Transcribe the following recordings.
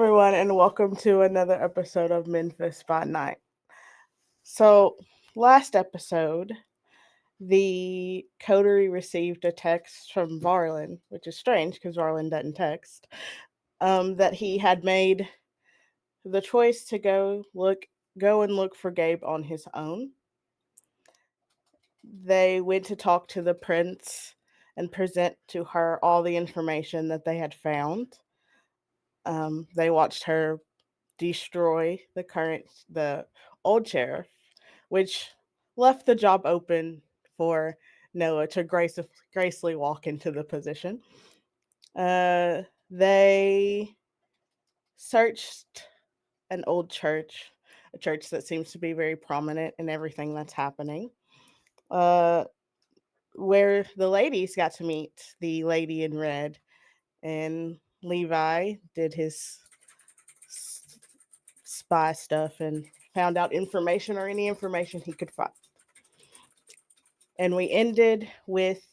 everyone, and welcome to another episode of Memphis by Night. So, last episode, the coterie received a text from Varlin, which is strange because Varlin doesn't text, that he had made the choice to go and look for Gabe on his own. They went to talk to the prince and present to her all the information that they had found. They watched her destroy the old sheriff, which left the job open for Noah to gracefully walk into the position. They searched an old church, a church that seems to be very prominent in everything that's happening. Uh, where the ladies got to meet the lady in red, and Levi did his spy stuff and found out information or any information he could find. And we ended with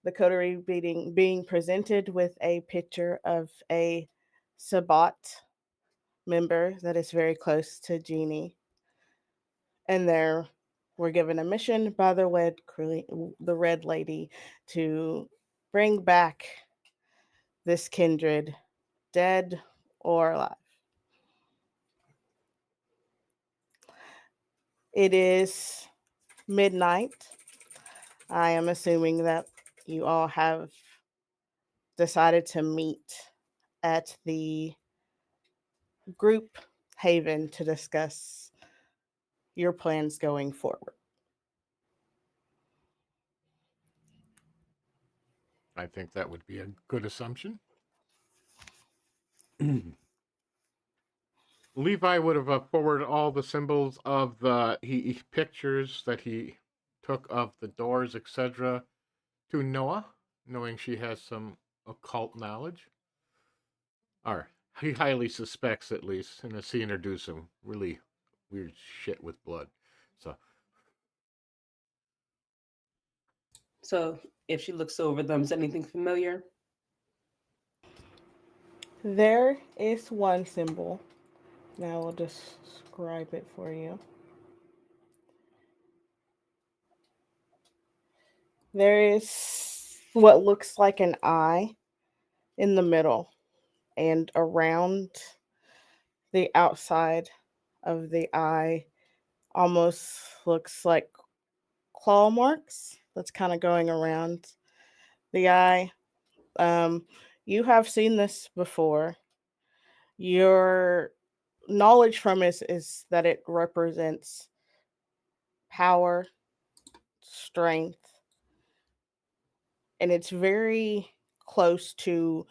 the coterie being presented with a picture of a Sabbat member that is very close to Jeannie. And there we're given a mission by the red lady to bring back this kindred, dead or alive. It is midnight. I am assuming that you all have decided to meet at the group haven to discuss your plans going forward. I think that would be a good assumption. Levi would have forwarded all the symbols of the pictures that he took of the doors, etc., to Noah, knowing she has some occult knowledge. Or he highly suspects, at least, unless he introduced some really weird shit with blood. So So if she looks over them, is anything familiar? There is one symbol. Now we'll describe it for you. There is what looks like an eye in the middle, and around the outside of the eye almost looks like claw marks that's kind of going around the eye. Um, you have seen this before. Your knowledge from is that it represents power, strength, and it's very close to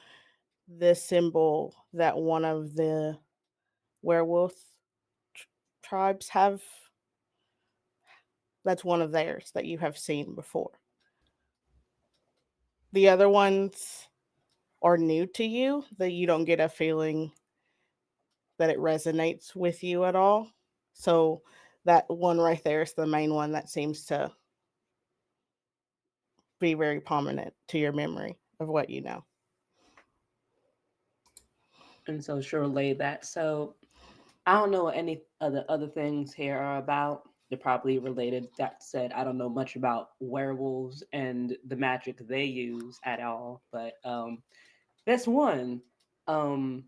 the symbol that one of the werewolf tr- tribes have. That's one of theirs that you have seen before. The other ones are new to you, that you don't get a feeling that it resonates with you at all. So that one right there is the main one that seems to be very prominent to your memory of what you know. And so she'll relay that. So I don't know what any of the other things here are about. They're probably related. That said, I don't know much about werewolves and the magic they use at all. But this one, um,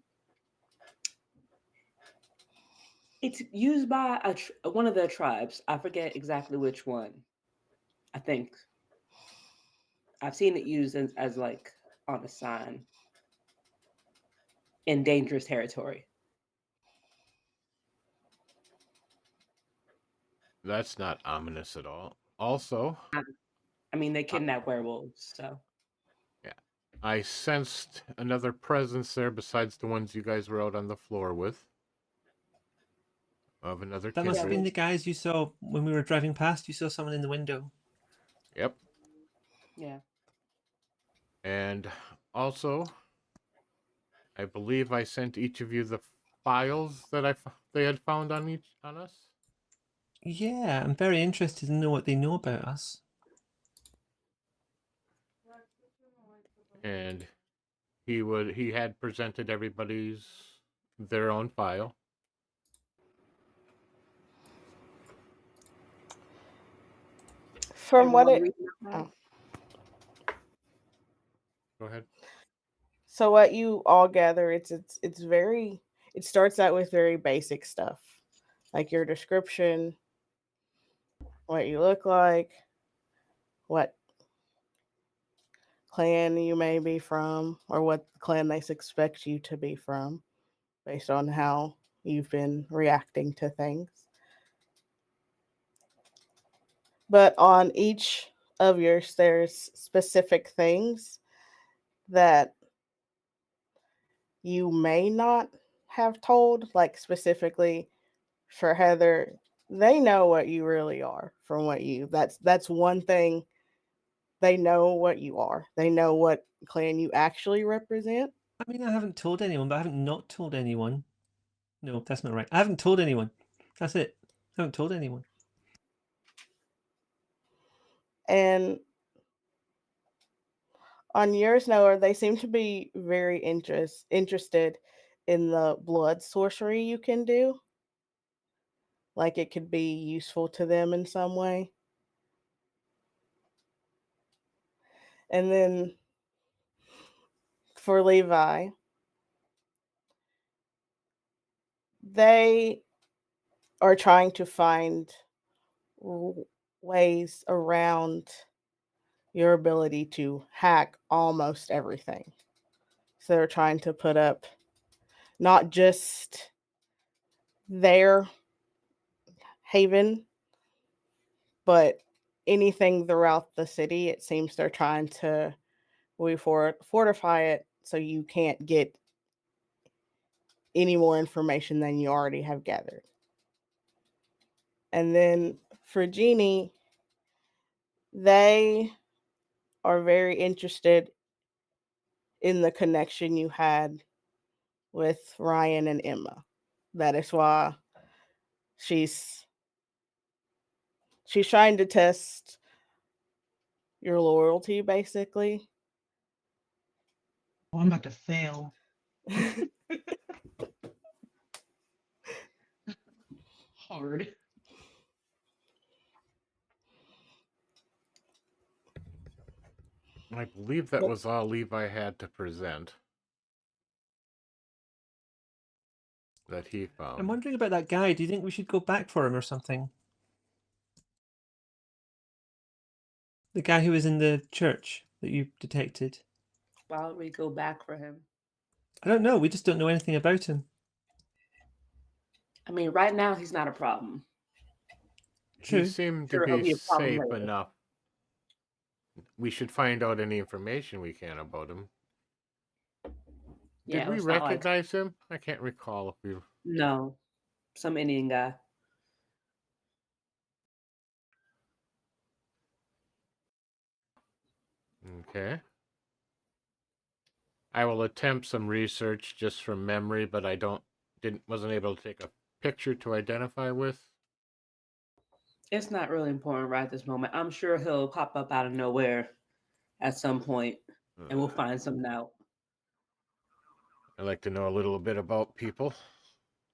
it's used by one of their tribes. I forget exactly which one. I think I've seen it used as like on a sign in dangerous territory. that's not ominous at all. Also, I mean, they uh, kidnap werewolves, so. yeah, I sensed another presence there besides the ones you guys were out on the floor with, of another That must Yeah, have been kindred. the guys you saw when we were driving past. You saw someone in the window. Yep. yeah. And also, I believe I sent each of you the files that they had found on us. Yeah, I'm very interested to know what they know about us. And he had presented everybody's their own file. From what Everyone it reading out loud? oh, Go ahead. so what you all gather, it's very it starts out with very basic stuff. Like your description, what you look like, what clan you may be from, or what clan they expect you to be from, based on how you've been reacting to things. But on each of yours, there's specific things that you may not have told, like specifically for Heather, they know what you really are from what you that's one thing. They know what you are. They know what clan you actually represent. I mean, I haven't told anyone, but I haven't not told anyone. No, that's not right. I haven't told anyone. That's it. I haven't told anyone. And on yours, Noah, they seem to be very interested in the blood sorcery you can do. Like it could be useful to them in some way. And then for Levi, they are trying to find ways around your ability to hack almost everything. So they're trying to put up not just their haven, but anything throughout the city. It seems they're trying to fortify it so you can't get any more information than you already have gathered. And then for Jeannie, they are very interested in the connection you had with Ryan and Emma. That is why she's she's trying to test your loyalty basically. Oh, I'm about to fail hard. I believe that was all Levi had to present that he I'm found. wondering about that guy. Do you think we should go back for him or something? The guy who was in the church that you detected. Why would we go back for him? I don't know. We just don't know anything about him. I mean, right now he's not a problem. He True. seemed to Sure, he'll be be a problem safe later. enough. We should find out any information we can about him. Did Yeah, we it's not like recognize him? I can't recall if we. no, some Indian guy. Okay. I will attempt some research just from memory, but I wasn't able to take a picture to identify with. It's not really important right this moment. I'm sure he'll pop up out of nowhere at some point, and we'll find something out. I like to know a little bit about people,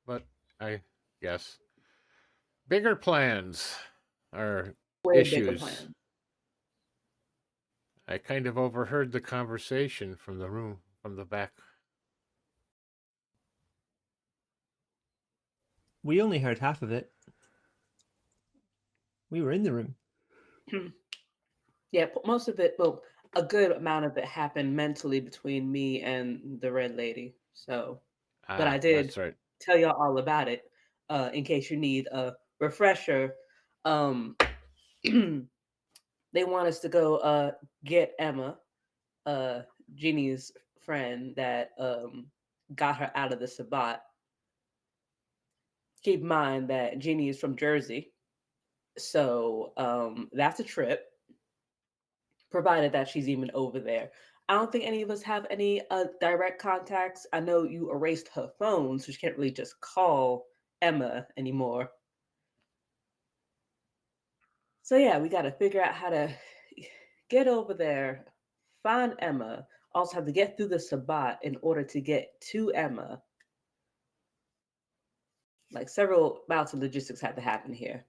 but I guess bigger plans are Way bigger issues. plan. I kind of overheard the conversation from the room, from the back. We only heard half of it. We were in the room. Yeah, most of it, well, a good amount of it happened mentally between me and the red lady. So, but I did That's right. tell y'all all about it in case you need a refresher. Um, they want us to go get Emma, uh, Jeannie's friend that got her out of the Sabbat. Keep in mind that Jeannie is from Jersey, so that's a trip, provided that she's even over there. I don't think any of us have any direct contacts. I know you erased her phone, so she can't really just call Emma anymore. So yeah, we got to figure out how to get over there, find Emma. Also have to get through the Sabbat in order to get to Emma. Like several bouts of logistics had to happen here.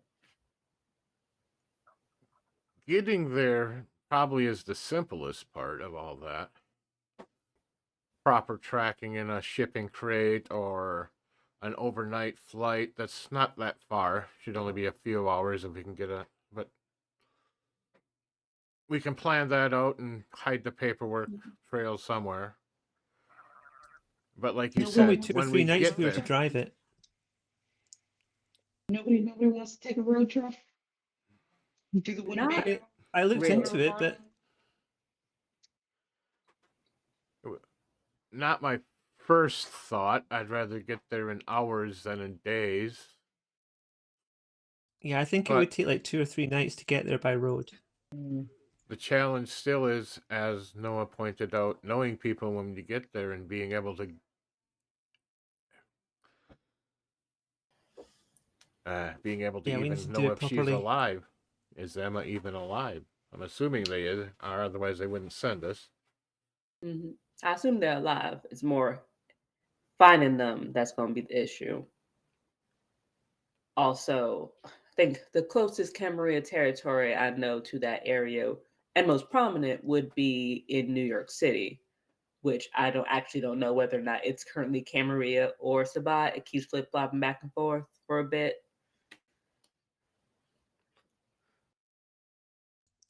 Getting there probably is the simplest part of all that. Proper tracking in a shipping crate or an overnight flight that's not that far. Should only be a few hours if we can get a. But we can plan that out and hide the paperwork trail somewhere. But like you It's only said, 2 or when 3 we nights get if we were to there, drive it. Nobody wants to take a road trip. Do the Not Winnebago. I looked really. into it, but not my first thought. I'd rather get there in hours than in days. yeah, I think it But would take like 2 or 3 nights to get there by road. the challenge still is, as Noah pointed out, knowing people when you get there and being able to Yeah, we need to even do know it if she's properly. alive. Is Emma even alive? I'm assuming they are, otherwise they wouldn't send us. Mhm. I assume they're alive. It's more finding them that's going to be the issue. Also, I think the closest Camarilla territory I know to that area and most prominent would be in New York City, which I don't know whether or not it's currently Camarilla or Sabat. It keeps flip flopping back and forth for a bit.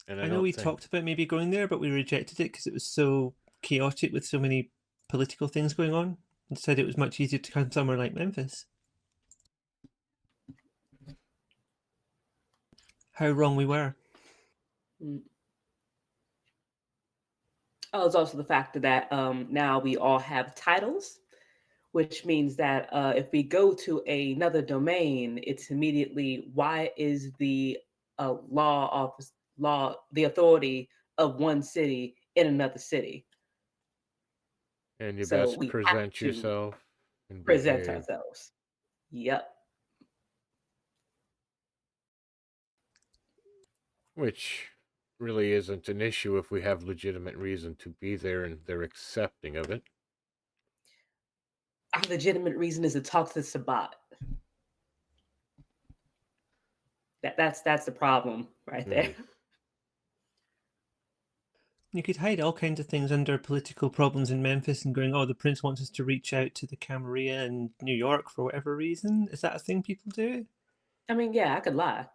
And I know we talked about maybe going there, but we rejected it because it was so chaotic with so many political things going on. And said it was much easier to come somewhere like Memphis. How wrong we were. Mm. Oh, it's also the fact that now we all have titles, which means that if we go to another domain, it's immediately why is the the authority of one city in another city? And you So best we have present to yourself and present behave. ourselves. Yep. Which really isn't an issue if we have legitimate reason to be there and they're accepting of it. Our legitimate reason is to talk to Sabat. That's the problem right there. You could hide all kinds of things under political problems in Memphis and going, oh, the prince wants us to reach out to the Camarilla in New York for whatever reason. Is that a thing people do? I mean, yeah, I could lie.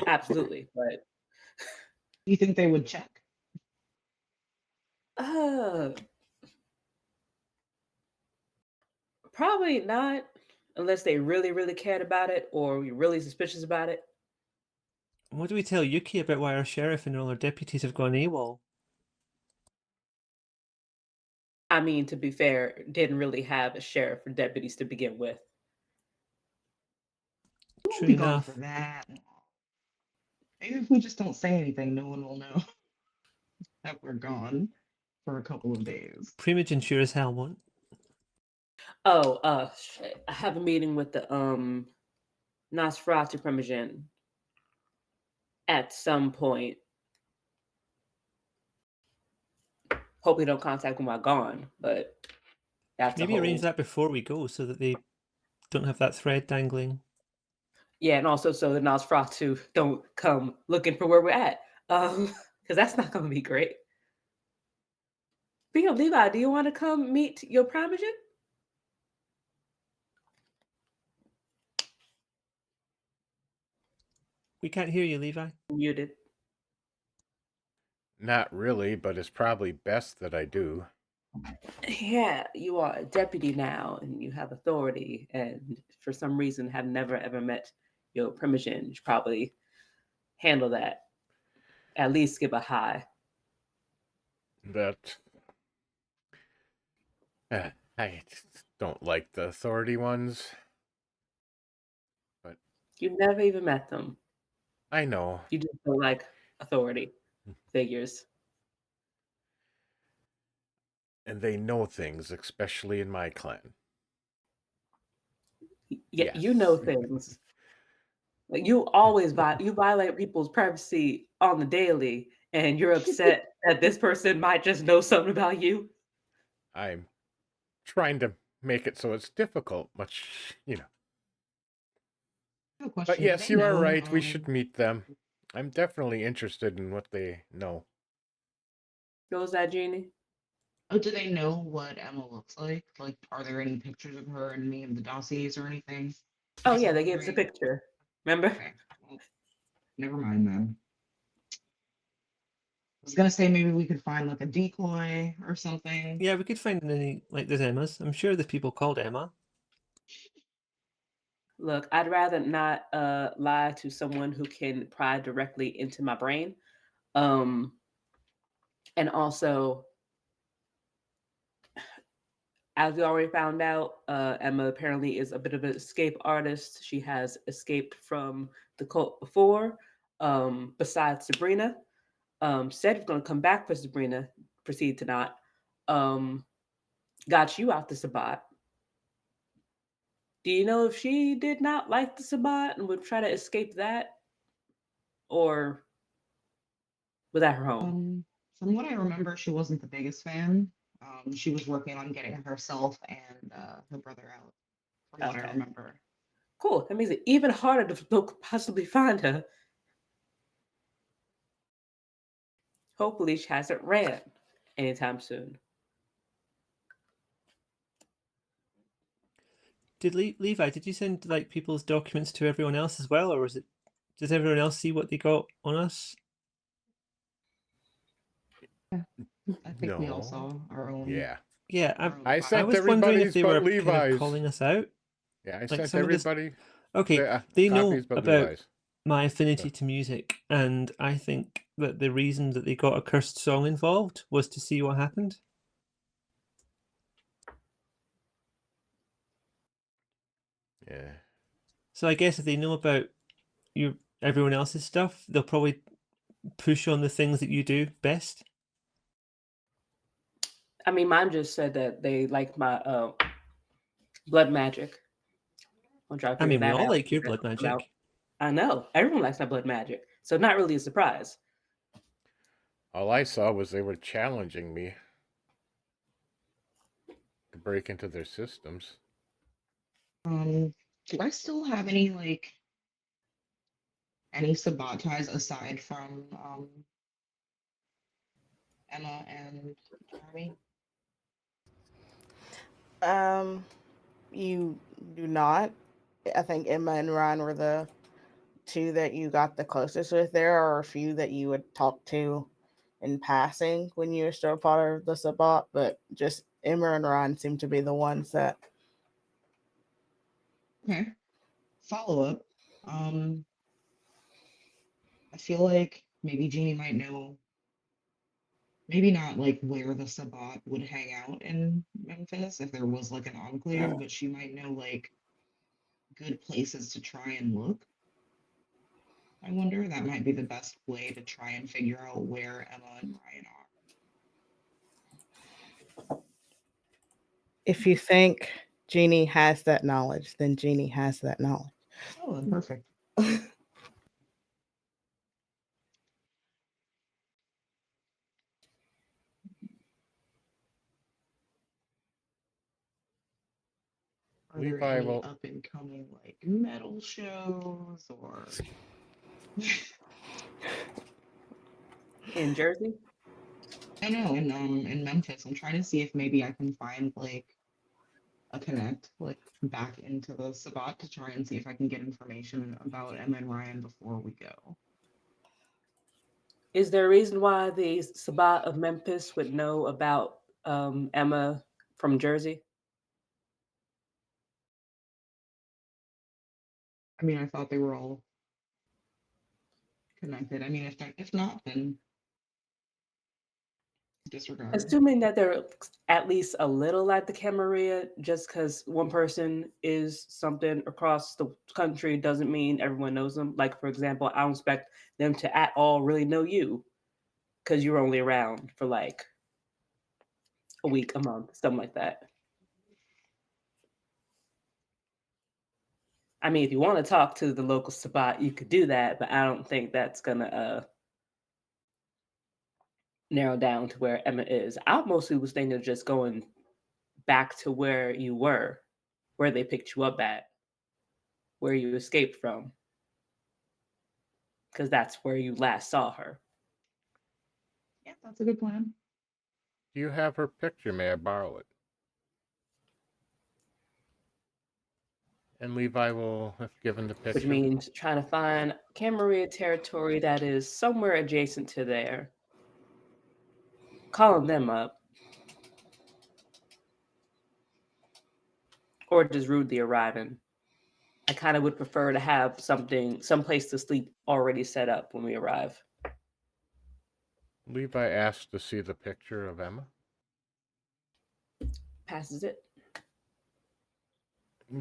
Absolutely. But You think they would check? probably not unless they really, really cared about it or we're really suspicious about it. What do we tell Yuki about why our sheriff and all our deputies have gone AWOL? I mean, to be fair, didn't really have a sheriff or deputies to begin with. We'll True be gone for enough. that. Maybe if we just don't say anything, no one will know that we're gone for a couple of days. Primogen sure as hell won't. Oh, shit. I have a meeting with the Nosferatu Primogen at some point. Hope they don't contact them while gone, but that's Maybe a arrange whole. that before we go so that they don't have that thread dangling. Yeah, and also so the Nosferatu don't come looking for where we're at. Because that's not gonna be great. But yeah, Levi, do you want to come meet your Primogen? We can't hear you, Levi. Muted. Not really, but it's probably best that I do. Yeah, you are a deputy now and you have authority, and for some reason have never ever met your Primogen. You should probably handle that. At least give a hi. But I don't like the authority ones. But You never even met them. I know. You just don't like authority figures. And they know things, especially in my clan. Yeah, you know things. Like you always you violate people's privacy on the daily, and you're upset that this person might just know something about you. I'm trying to make it so it's difficult, much, have a But question. Do yes, they you are know? right. We should meet them. I'm definitely interested in what they know. What was that, Jeannie? Oh, do they know what Emma looks like? Like, are there any pictures of her in any of the dossiers or anything? Oh Is yeah, that they gave us a right? picture. Remember? Okay. Well, never mind then. I was gonna say maybe we could find like a decoy or something. Yeah, we could find any, like, there's Emmas. I'm sure there's people called Emma. Look, I'd rather not lie to someone who can pry directly into my brain. And also, as we already found out, Emma apparently is a bit of an escape artist. She has escaped from the cult before, besides Sabrina. Said he's going to come back for Sabrina, proceed to not. Um, got you out the Sabbat. Do you know if she did not like the Sabbat and would try to escape that? Or was that her home? From what I remember, she wasn't the biggest fan. She was working on getting herself and her brother out, from what I Okay. remember. Cool. That makes it even harder to possibly find her. Hopefully, she hasn't ran anytime soon. Did Levi, did you send, like, people's documents to everyone else as well, or was it, does everyone else see what they got on us? I think we all No. saw our own. Yeah. Yeah, our own I I sent was wondering if everybody's they but were kind of Levi's. calling us out. Yeah, I Like sent some of this. everybody Okay, the they know copies but about Levi's. my affinity to music, and I think that the reason that they got a cursed song involved was to see what happened. Yeah. So I guess if they know about everyone else's stuff, they'll probably push on the things that you do best. I mean, mine just said that they like my blood magic. I'll try to I figure mean, we that all out. like your Figure blood that out. magic. I know. Everyone likes my blood magic. So not really a surprise. All I saw was they were challenging me to break into their systems. Do I still have any Sabbat ties aside from Emma and Jeremy? You do not. I think Emma and Ryan were the two that you got the closest with. There are a few that you would talk to in passing when you were still part of the Sabbat, but just Emma and Ryan seem to be the ones that. Okay. Follow up. I feel like maybe Jeannie might know, maybe not like where the Sabbat would hang out in Memphis if there was like an enclave, but she might know like good places to try and look. I wonder that might be the best way to try and figure out where Emma and Ryan are. If you think Jeannie has that knowledge, then Jeannie has that knowledge. Oh, then perfect. Are there Levi any will. up and coming like metal shows or In Jersey? I don't know in Memphis? I'm trying to see if maybe I can find like a connect like back into the Sabbat to try and see if I can get information about Emma and Ryan before we go. Is there a reason why the Sabbat of Memphis would know about Emma from Jersey? I mean, I thought they were all connected. I mean, if not, then disregard. Assuming that they're at least a little like the Camarilla, just because one person is something across the country doesn't mean everyone knows them. Like, for example, I don't expect them to at all really know you because you're only around for like a week, a month, something like that. I mean, if you want to talk to the local Sabbat, you could do that, but I don't think that's gonna narrow down to where Emma is. I mostly was thinking of just going back to where you were, where they picked you up at, where you escaped from. because that's where you last saw her. Yeah, that's a good plan. Do you have her picture? May I borrow it? And Levi will have given the Which picture. means trying to find Camarilla territory that is somewhere adjacent to there. Calling them up. Or just rudely arriving. I kind of would prefer to have some place to sleep already set up when we arrive. Levi asked to see the picture of Emma. Passes it.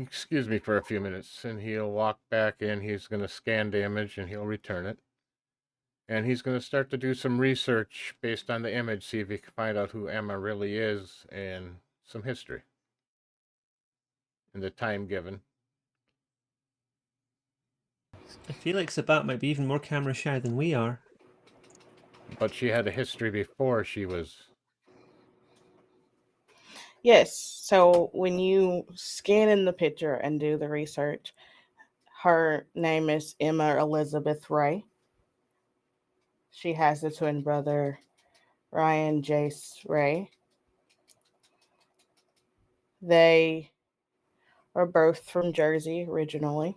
Excuse me for a few minutes, and he'll walk back in. He's going to scan the image and he'll return it. And he's going to start to do some research based on the image, see if he can find out who Emma really is and some history in the time given. I feel like Sabat might be even more camera shy than we are. But she had a history before she was. Yes. So when you scan in the picture and do the research, her name is Emma Elizabeth Ray. She has a twin brother, Ryan Jace Ray. They are both from Jersey originally.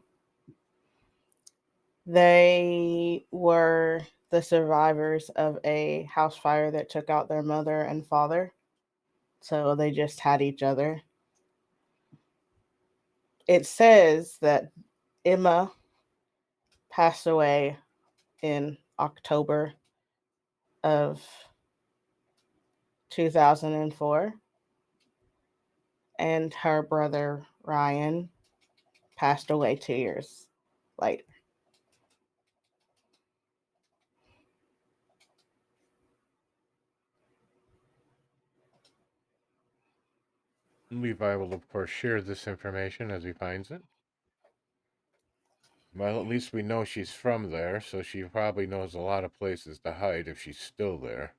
They were the survivors of a house fire that took out their mother and father. So they just had each other. It says that Emma passed away in October of 2004, and her brother Ryan passed away 2 years later. Levi will, of course, share this information as he finds it. Well, at least we know she's from there, so she probably knows a lot of places to hide if she's still there.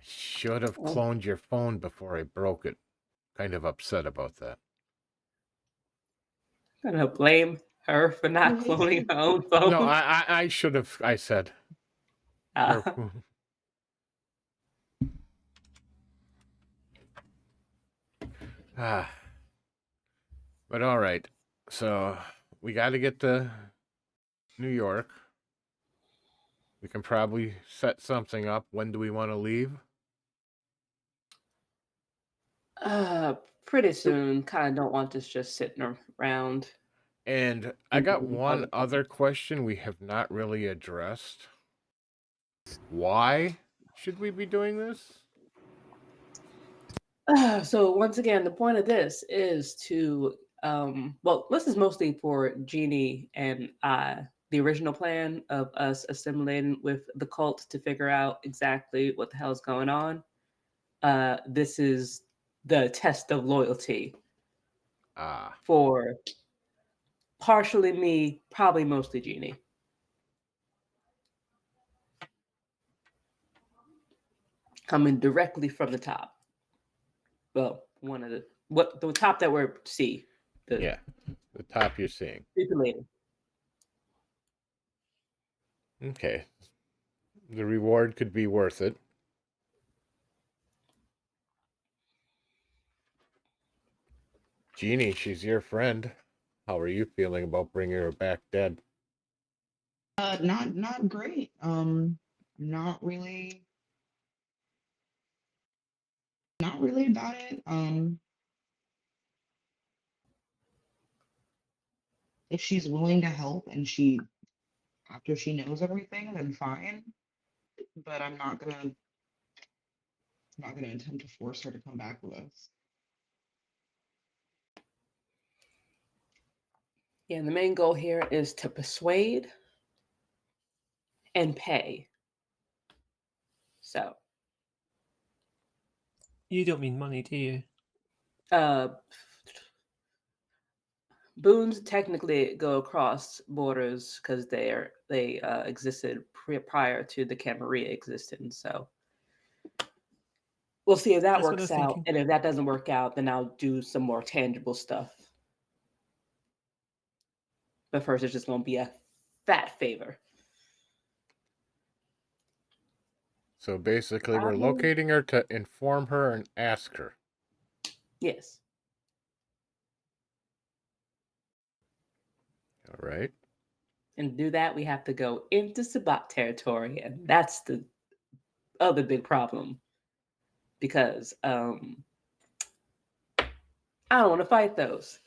Should have cloned your phone before I broke it. Kind of upset about that. I'm gonna blame her for not cloning her own phone. No, I should have. I said. Uh, Ah. But all right. So we got to get to New York. We can probably set something up. When do we want to leave? pretty soon. Kind of don't want this just sitting around. And I got one other question we have not really addressed. Why should we be doing this? So once again, the point of this is to well, this is mostly for Jeannie and I. The original plan of us assimilating with the cult to figure out exactly what the hell is going on. This is the test of loyalty for partially me, probably mostly Jeannie. Coming directly from the top. Well, one of the top that we're see. Yeah, the top you're seeing. Stipulated. Okay. The reward could be worth it. Jeannie, she's your friend. How are you feeling about bringing her back dead? Not great. Not really about it. If she's willing to help and after she knows everything, then fine. But I'm not gonna attempt to force her to come back with us. Yeah, the main goal here is to persuade and pay. So You don't mean money, do you? Boons technically go across borders because they existed prior to the Camarilla existence. So We'll see if that That's what I works was out. thinking. And if that doesn't work out, then I'll do some more tangible stuff. But first, it's just going to be a fat favor. So basically, I we're will. locating her to inform her and ask her. Yes. All right. And to do that, we have to go into Sabat territory. And that's the other big problem. Because I don't want to fight those.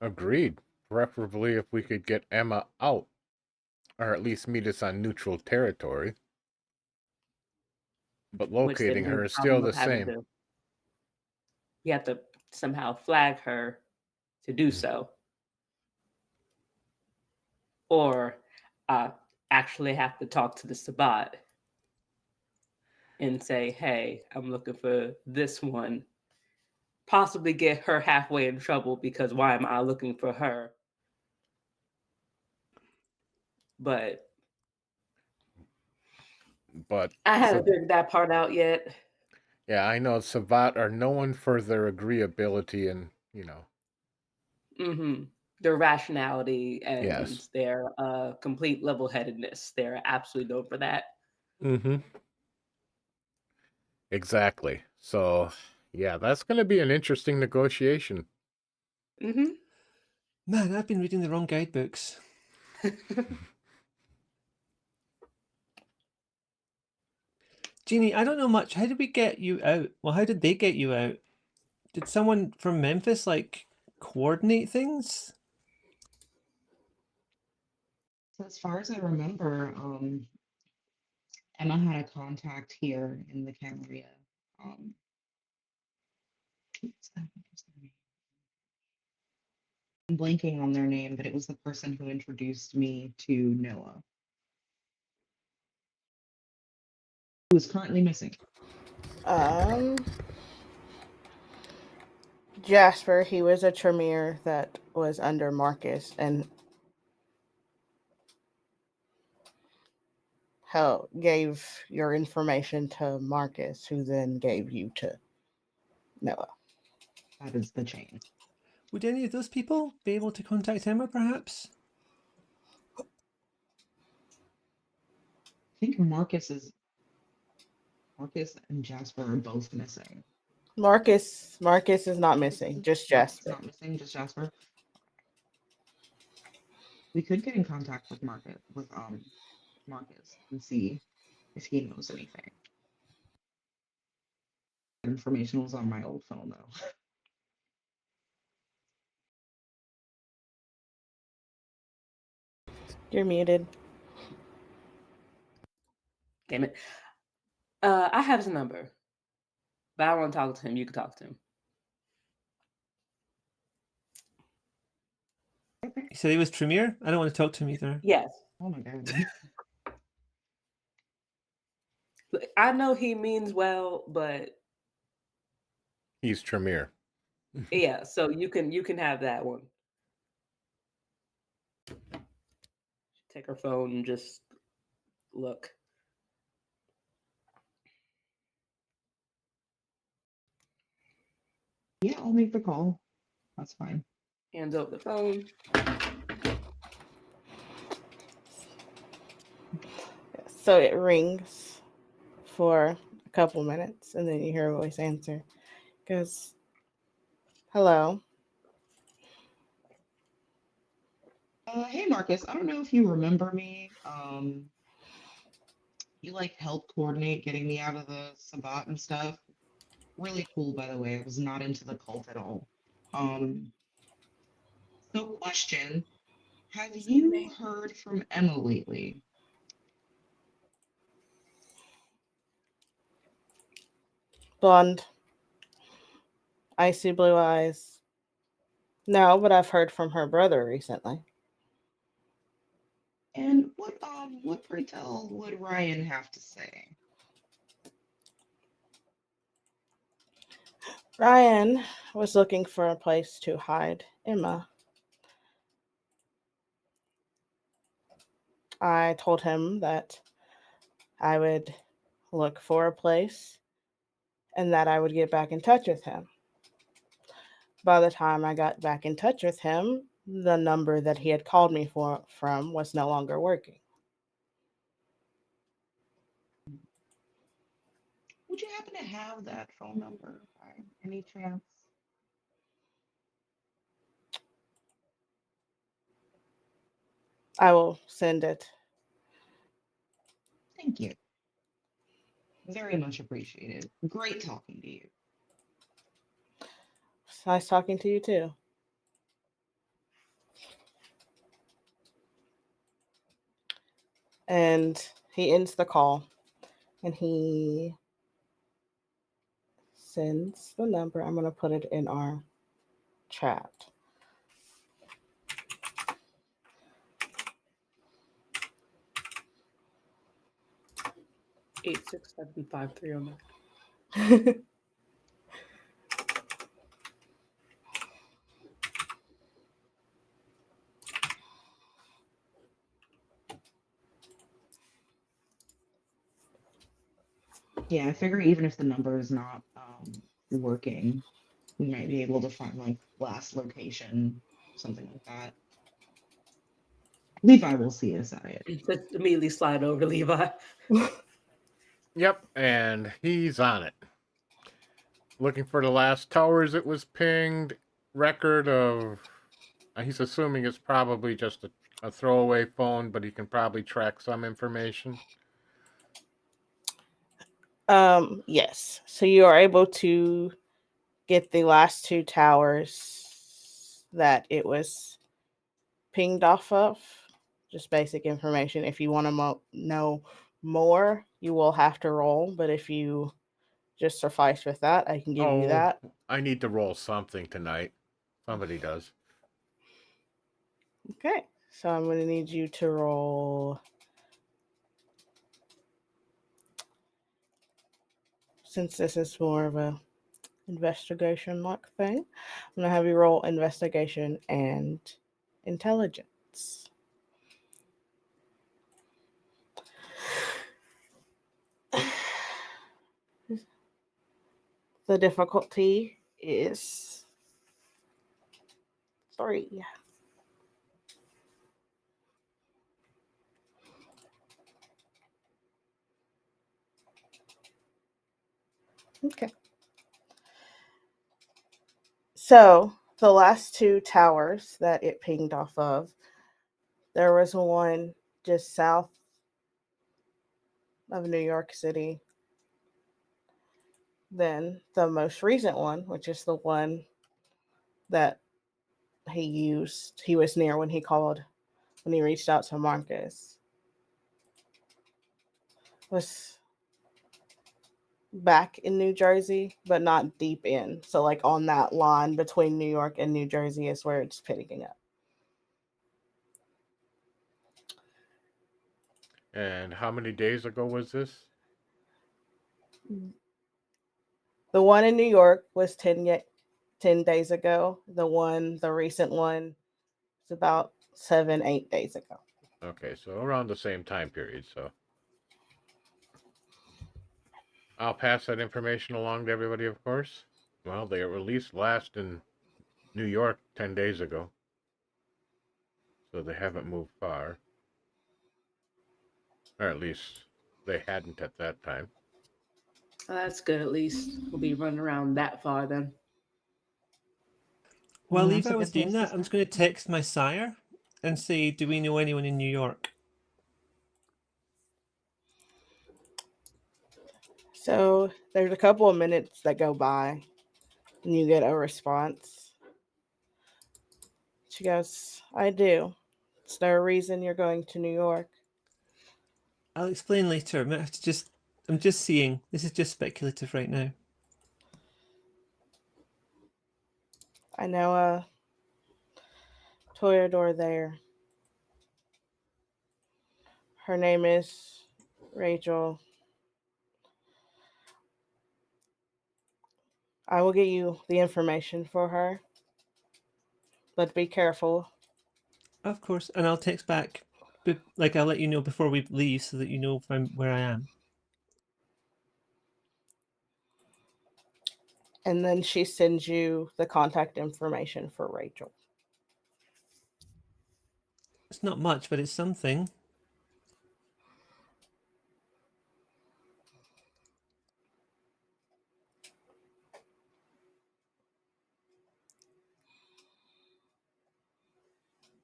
Agreed. Preferably if we could get Emma out, or at least meet us on neutral territory. But Which then locating brings her the is still problem the of having same. to, we have to somehow flag her to do so. Or actually have to talk to the Sabat and say, hey, I'm looking for this one. Possibly get her halfway in trouble because why am I looking for her? But But I haven't figured that part out yet. yeah, I know Savat are known for their agreeability and, Mm-hmm. Their rationality and yes. their complete level-headedness. They're absolutely known for that. Mm-hmm. Exactly. So, yeah, that's going to be an interesting negotiation. Mm-hmm. Man, I've been reading the wrong guidebooks. Jeannie, I don't know much. How did we get you out? Well, how did they get you out? Did someone from Memphis coordinate things? So as far as I remember, Emma had a contact here in the Camarilla. What's their name? I'm blanking on their name, but it was the person who introduced me to Noah, who is currently missing. Jasper, he was a Tremere that was under Marcus and gave your information to Marcus, who then gave you to Noah. That is the chain. Would any of those people be able to contact Emma, perhaps? I think Marcus and Jasper are both missing. Marcus is not missing, just Marcus is Jasper. not missing, just Jasper. We could get in contact with Marcus and see if he knows anything. Information was on my old phone though. You're muted. Damn it. I have his number. But I don't want to talk to him. You can talk to him. He said he was Tremere? I don't want to talk to him either. Yes. Oh my god. I know he means well, but He's Tremere. yeah, so you can have that one. Take her phone and just look. Yeah, I'll make the call. That's fine. Hands over the phone. So it rings for a couple minutes, and then you hear a voice answer. It goes, hello. Hey Marcus, I don't know if you remember me. You helped coordinate getting me out of the Sabbat and stuff. Really cool, by the way. I was not into the cult at all. So question, have you heard from Emma lately? Blonde, icy blue eyes. No, but I've heard from her brother recently. And what pray tell would Ryan have to say? Ryan was looking for a place to hide Emma. I told him that I would look for a place, and that I would get back in touch with him. By the time I got back in touch with him, the number that he had called me from was no longer working. Would you happen to have that phone number by any chance? I will send it. Thank you. Very much appreciated. Great talking to you. It's nice talking to you too. And he ends the call and he sends the number. I'm going to put it in our chat. 8675309. Yeah, I figure even if the number is not working, we might be able to find like last location, something like that. Levi will see us at it. Just immediately slide over Levi. Yep, and he's on it. Looking for the last towers it was pinged. Record of. He's assuming it's probably just a throwaway phone, but he can probably track some information. Yes. So you are able to get the last two towers that it was pinged off of. Just basic information. If you want to know more, you will have to roll. But if you just suffice with that, I can give you that. I need to roll something tonight. Somebody does. Okay. So I'm going to need you to roll. Since this is more of a investigation like thing, I'm going to have you roll investigation and intelligence. The difficulty is 3. Okay. So the last two towers that it pinged off of, there was one just south of New York City. Then the most recent one, which is the one that he was near when he reached out to Marcus, was back in New Jersey, but not deep in. So like on that line between New York and New Jersey is where it's picking up. And how many days ago was this? The one in New York was 10 days ago. The recent one is about 7-8 days ago. Okay, so around the same time period. So I'll pass that information along to everybody, of course. Well, they were released last in New York 10 days ago. So they haven't moved far. Or at least they hadn't at that time. Well, that's good. At least we'll be running around that far then. While Well, that's Levi a was good doing place to that, I'm just going to text my sire and say, do we know anyone in New York? So there's a couple of minutes that go by and you get a response. She goes, I do. Is there a reason you're going to New York? I'll explain later. I'm just seeing. This is just speculative right now. I know a Toreador there. Her name is Rachel. I will get you the information for her, but be careful. Of course, and I'll text back. I'll let you know before we leave so that you know where I am. And then she sends you the contact information for Rachel. It's not much, but it's something.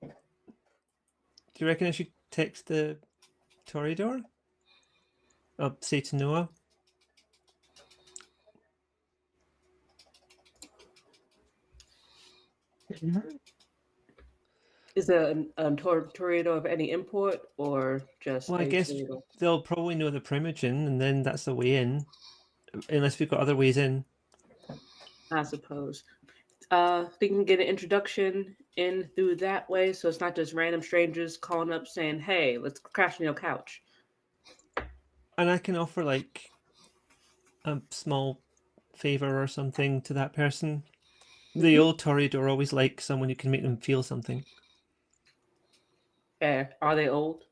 Do you reckon I should text the Toreador? Say to Noah? Is a Toreador of any import or just Well, I a guess Toreador? they'll probably know the Primogen, and then that's the way in. Unless we've got other ways in. I suppose. They can get an introduction in through that way, so it's not just random strangers calling up saying, "Hey, let's crash on your couch." And I can offer like a small favor or something to that person. The old Toreador always like someone who can make them feel something. Fair. Are they old?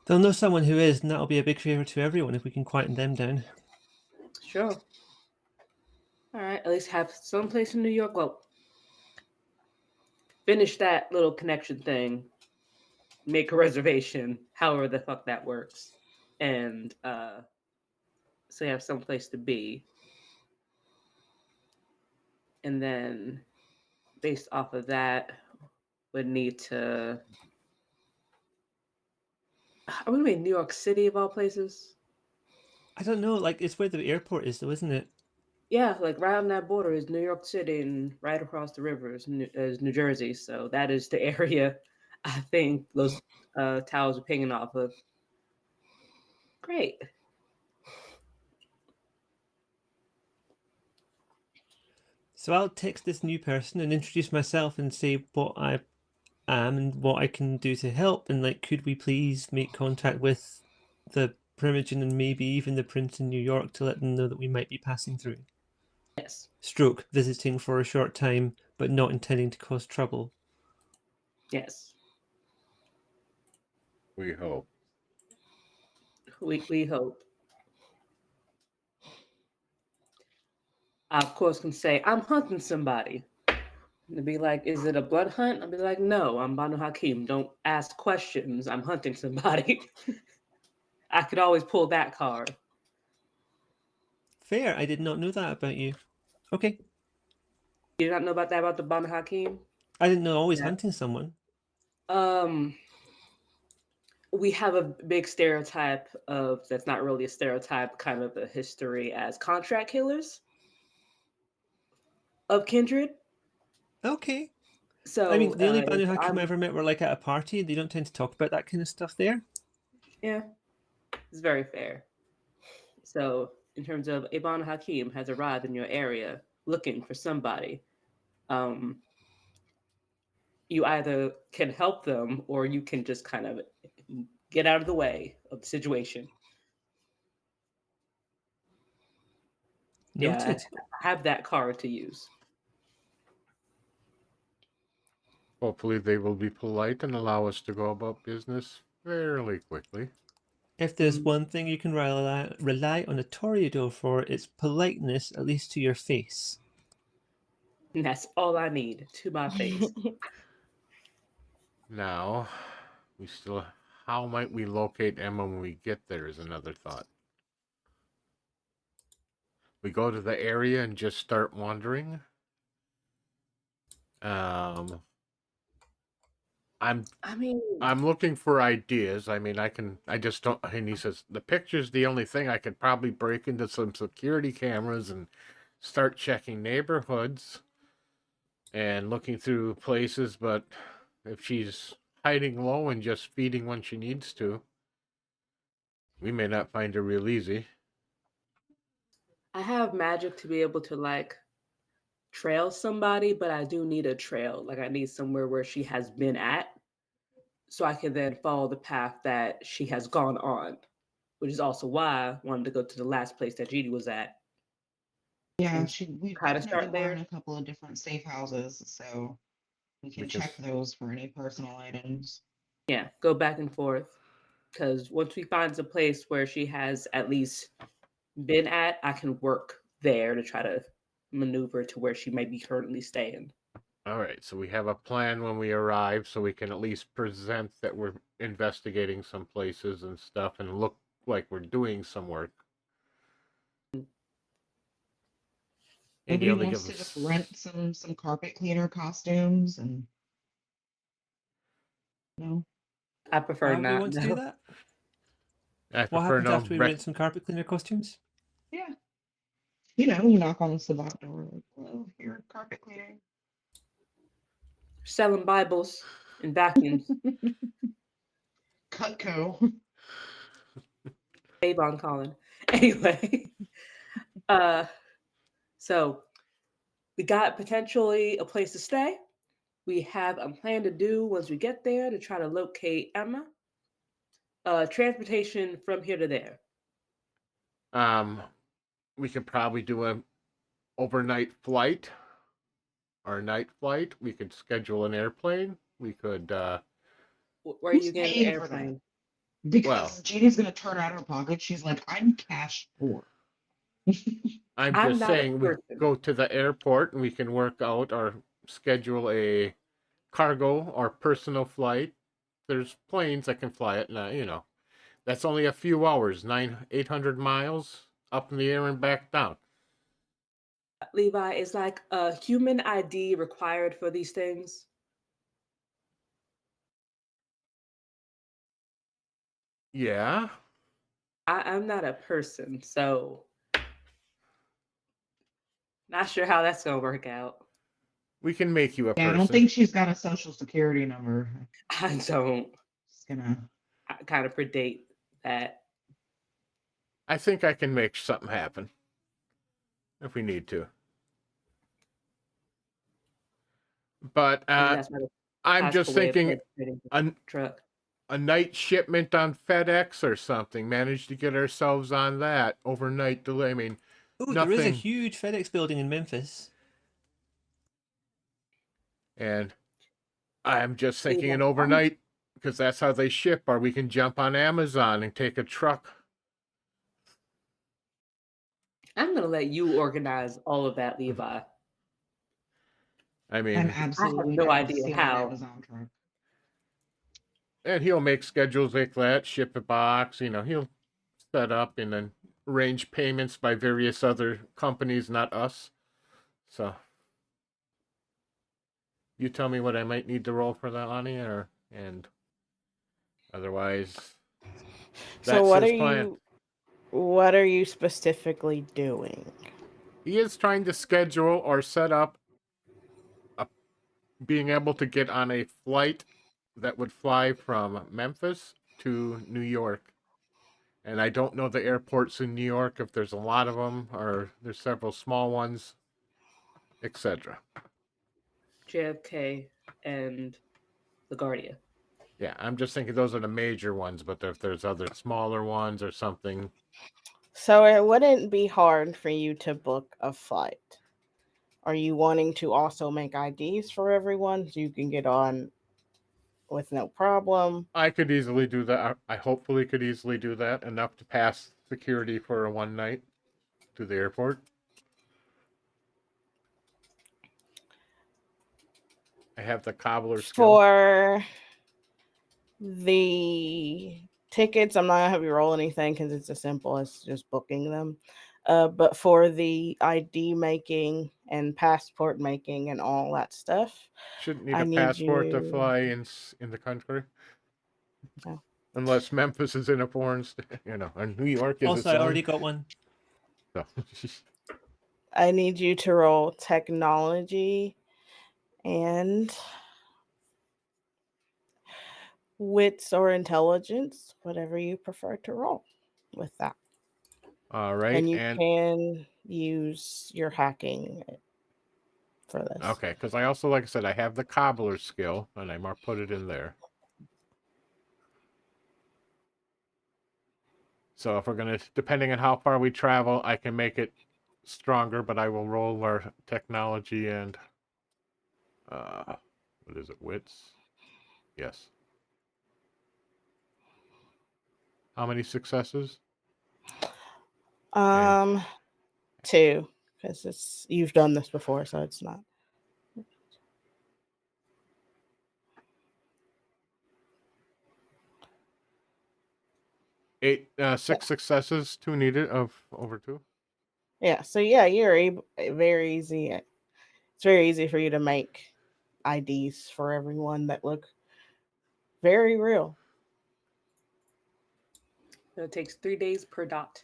They'll know someone who is, and that'll be a big favor to everyone if we can quieten them down. Sure. All right. At least have someplace in New York. Well, finish that little connection thing. Make a reservation, however the fuck that works, and so you have someplace to be. And then, based off of that, would need to. Are we gonna be in New York City of all places? I don't know, like it's where the airport is though, isn't it? Yeah, like right on that border is New York City, and right across the river is New Jersey. So that is the area I think those towers are pinging off of. Great. So I'll text this new person and introduce myself and say what I am and what I can do to help, and like, could we please make contact with the Primogen and maybe even the Prince in New York to let them know that we might be passing through. Yes. Stroke, visiting for a short time, but not intending to cause trouble. Yes. We hope. We hope. I of course can say I'm hunting somebody. And be like, is it a blood hunt? I'll be like, no, I'm Banu Hakim. Don't ask questions. I'm hunting somebody. I could always pull that card. Fair, I did not know that about you. Okay. You did not know about that about the Banu Hakim? I didn't know always Yeah. hunting someone. We have a big stereotype of that's not really a stereotype, kind of a history as contract killers of kindred. Okay. So I mean, the only if Banu Hakim I'm- I ever met were like at a party. They don't tend to talk about that kind of stuff there. yeah, it's very fair. So in terms of a Banu Hakim has arrived in your area looking for somebody, you either can help them or you can just kind of get out of the way of the situation. Noted. Yeah, I have that card to use. Hopefully, they will be polite and allow us to go about business fairly quickly. If there's one thing you can rely on a Toreador for, it's politeness, at least to your face. And that's all I need to my face. Now, we still. How might we locate Emma when we get there is another thought. We go to the area and just start wandering. I'm I mean, looking for ideas. I mean, I just don't. And he says the picture's the only thing. I could probably break into some security cameras and start checking neighborhoods and looking through places. But if she's hiding low and just feeding when she needs to, we may not find her real easy. I have magic to be able to like trail somebody, but I do need a trail. Like I need somewhere where she has been at, so I can then follow the path that she has gone on, which is also why I wanted to go to the last place that Judy was at. Yeah, And we kind of definitely start were in there. a couple of different safe houses, so we can Because check those for any personal items. Yeah, go back and forth. Because once we find a place where she has at least been at, I can work there to try to maneuver to where she might be currently staying. All right, so we have a plan when we arrive, so we can at least present that we're investigating some places and stuff, and look like we're doing some work. And you Nobody only wants give to just us rent some carpet cleaner costumes and no. I prefer Why would we not. want to do No. that? I What prefer happens no after we rent some carpet cleaner costumes? Yeah. You know, you knock on the Sabat door, like, hello, here, carpet cleaning. Selling Bibles and vacuums. Cutco. Avon calling. Anyway, so we got potentially a place to stay. We have a plan to do once we get there to try to locate Emma. Transportation from here to there. We could probably do a overnight flight or a night flight. We could schedule an airplane. We could Where are Who's you getting the paying for that? airplane? Because well, Jeannie's gonna turn out her pocket. She's like, I'm cash poor. I'm I'm just not a saying we person. go to the airport and we can work out or schedule a cargo or personal flight. There's planes that can fly it now, you know. That's only a few hours, 800 miles up in the air and back down. Levi, is like a human ID required for these things? Yeah. I'm not a person, so not sure how that's gonna work out. We can make you a Yeah, I don't person. think she's got a social security number. I don't. Just gonna. I kind of predate that. I think I can make something happen if we need to. But I think that's my I'm just classical way of thinking transporting the a, truck. a night shipment on FedEx or something. Managed to get ourselves on that overnight delay. I mean, Oh, there is a nothing. huge FedEx building in Memphis. And I'm just thinking Levi, an overnight because that's how they ship. Or we can jump on Amazon and take a truck. I'm gonna let you organize all of that, Levi. I I'm mean, absolutely no down to idea steal how. an Amazon truck. and he'll make schedules like that, ship a box, you know, he'll set up and then arrange payments by various other companies, not us. So you tell me what I might need to roll for that, Lonnie, or and otherwise So that's his plan. what are you specifically doing? He is trying to schedule or set up being able to get on a flight that would fly from Memphis to New York. And I don't know the airports in New York, if there's a lot of them or there's several small ones, etc. JFK and LaGuardia. Yeah, I'm just thinking those are the major ones, but if there's other smaller ones or something, So it wouldn't be hard for you to book a flight. Are you wanting to also make IDs for everyone so you can get on with no problem? I could easily do that. I hopefully could easily do that, enough to pass security for a one night to the airport. I have the cobbler skill. For the tickets, I'm not gonna have you roll anything because it's as simple as just booking them. But for the ID making and passport making and all that stuff, Shouldn't need I a need passport to you. fly in the country. No. Unless Memphis is in a foreign state, you know, and New York is its Also, I own. already got one. So, I need you to roll technology and wits or intelligence, whatever you prefer to roll with that. all right, And you and can use your hacking for this. okay, because I also, like I said, I have the cobbler skill, and I might put it in there. So if we're gonna, depending on how far we travel, I can make it stronger, but I will roll our technology and what is it, wits? Yes. How many successes? And 2, because you've done this before, so it's not. Six successes, 2 needed of over 2. Yeah, so yeah, you're able, very easy. It's very easy for you to make IDs for everyone that look very real. It takes 3 days per dot.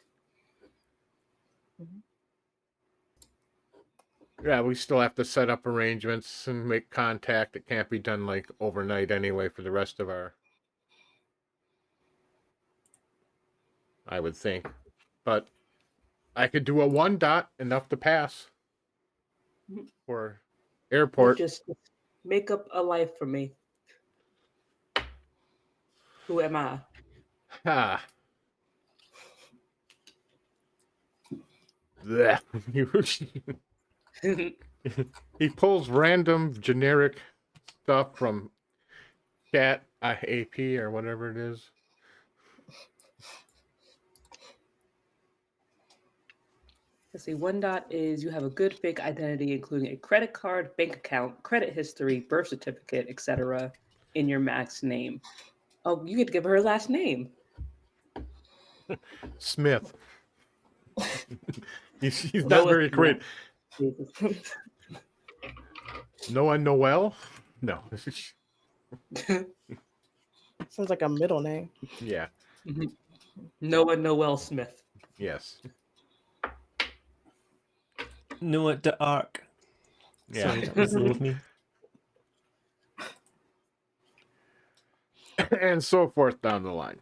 Yeah, we still have to set up arrangements and make contact. It can't be done like overnight anyway for the rest of our. I would think. But I could do a 1 dot, enough to pass for airport. Just make up a life for me. Who am I? Ha. Blech. He pulls random generic stuff from Chat AP or whatever it is. Let's see. 1 dot is you have a good fake identity, including a credit card, bank account, credit history, birth certificate, etc., in your max name. Oh, you get to give her last name. Smith. he's not very creative. Noah Noel? No. Sounds like a middle name. Yeah. Noah Noel Smith. Yes. Noah the Ark. Yeah. Sorry, that was low of me. And so forth down the line.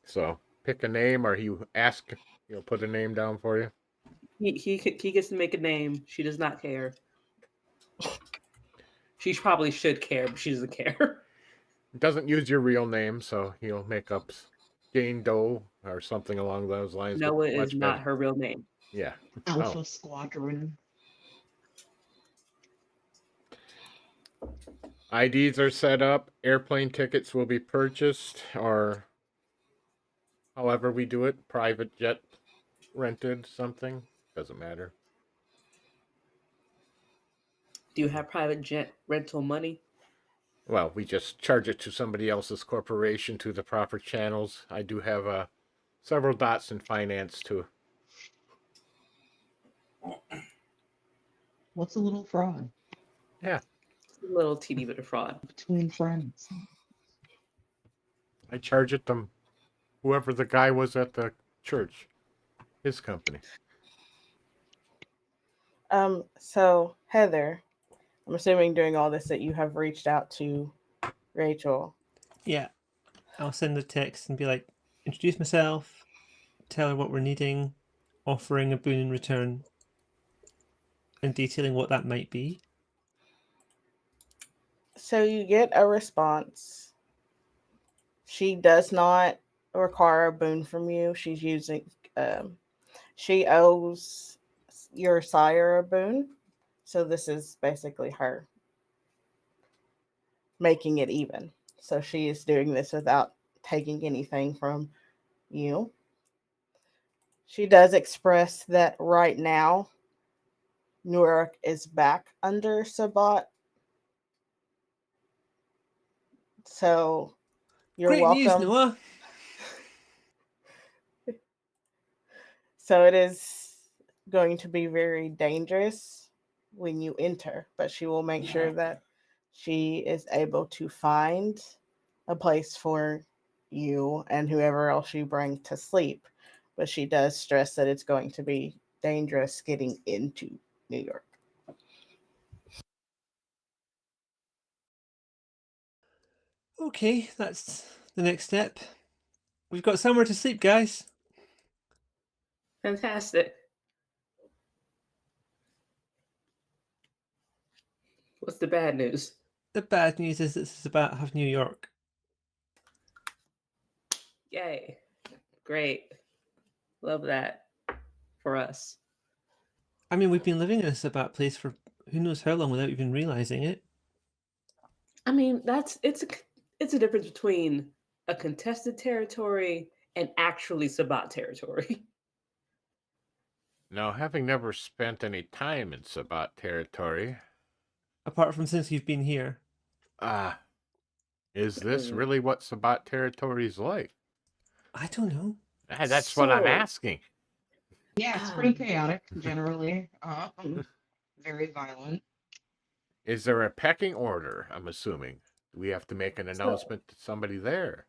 So pick a name, or you ask, he'll put a name down for you. He gets to make a name. She does not care. She probably should care, but she doesn't care. Doesn't use your real name, so he'll make up Jane Doe or something along those lines. Noah is Much not better. her real name. Yeah. Alpha Squadron. IDs are set up. Airplane tickets will be purchased, or however we do it. Private jet rented, something. Doesn't matter. Do you have private jet rental money? Well, we just charge it to somebody else's corporation to the proper channels. I do have several dots in finance too. What's a little fraud? Yeah, A little teeny bit of fraud. Between friends. I charge it to whoever the guy was at the church, his company. So Heather, I'm assuming doing all this that you have reached out to Rachel. Yeah, I'll send a text and be like, introduce myself, tell her what we're needing, offering a boon in return, and detailing what that might be. So you get a response. She does not require a boon from you. She's using, she owes your sire a boon. So this is basically her making it even. So she is doing this without taking anything from you. She does express that right now, Newark is back under Sabat. So you're Great welcome. news, Noah. So it is going to be very dangerous when you enter, but she will make sure that she is able to find a place for you and whoever else you bring to sleep. But she does stress that it's going to be dangerous getting into New York. Okay, that's the next step. We've got somewhere to sleep, guys. Fantastic. What's the bad news? The bad news is this is about half New York. Yay. Great. Love that for us. I mean, we've been living in a Sabat place for who knows how long without even realizing it. I mean, it's a difference between a contested territory and actually Sabat territory. Now, having never spent any time in Sabat territory, Apart from since you've been here. is this Mm. really what Sabat territory is like? I don't know. That's what I'm So, asking. Yeah, it's pretty chaotic generally. Very violent. Is there a pecking order? I'm assuming. Do we have to make an so, announcement to somebody there?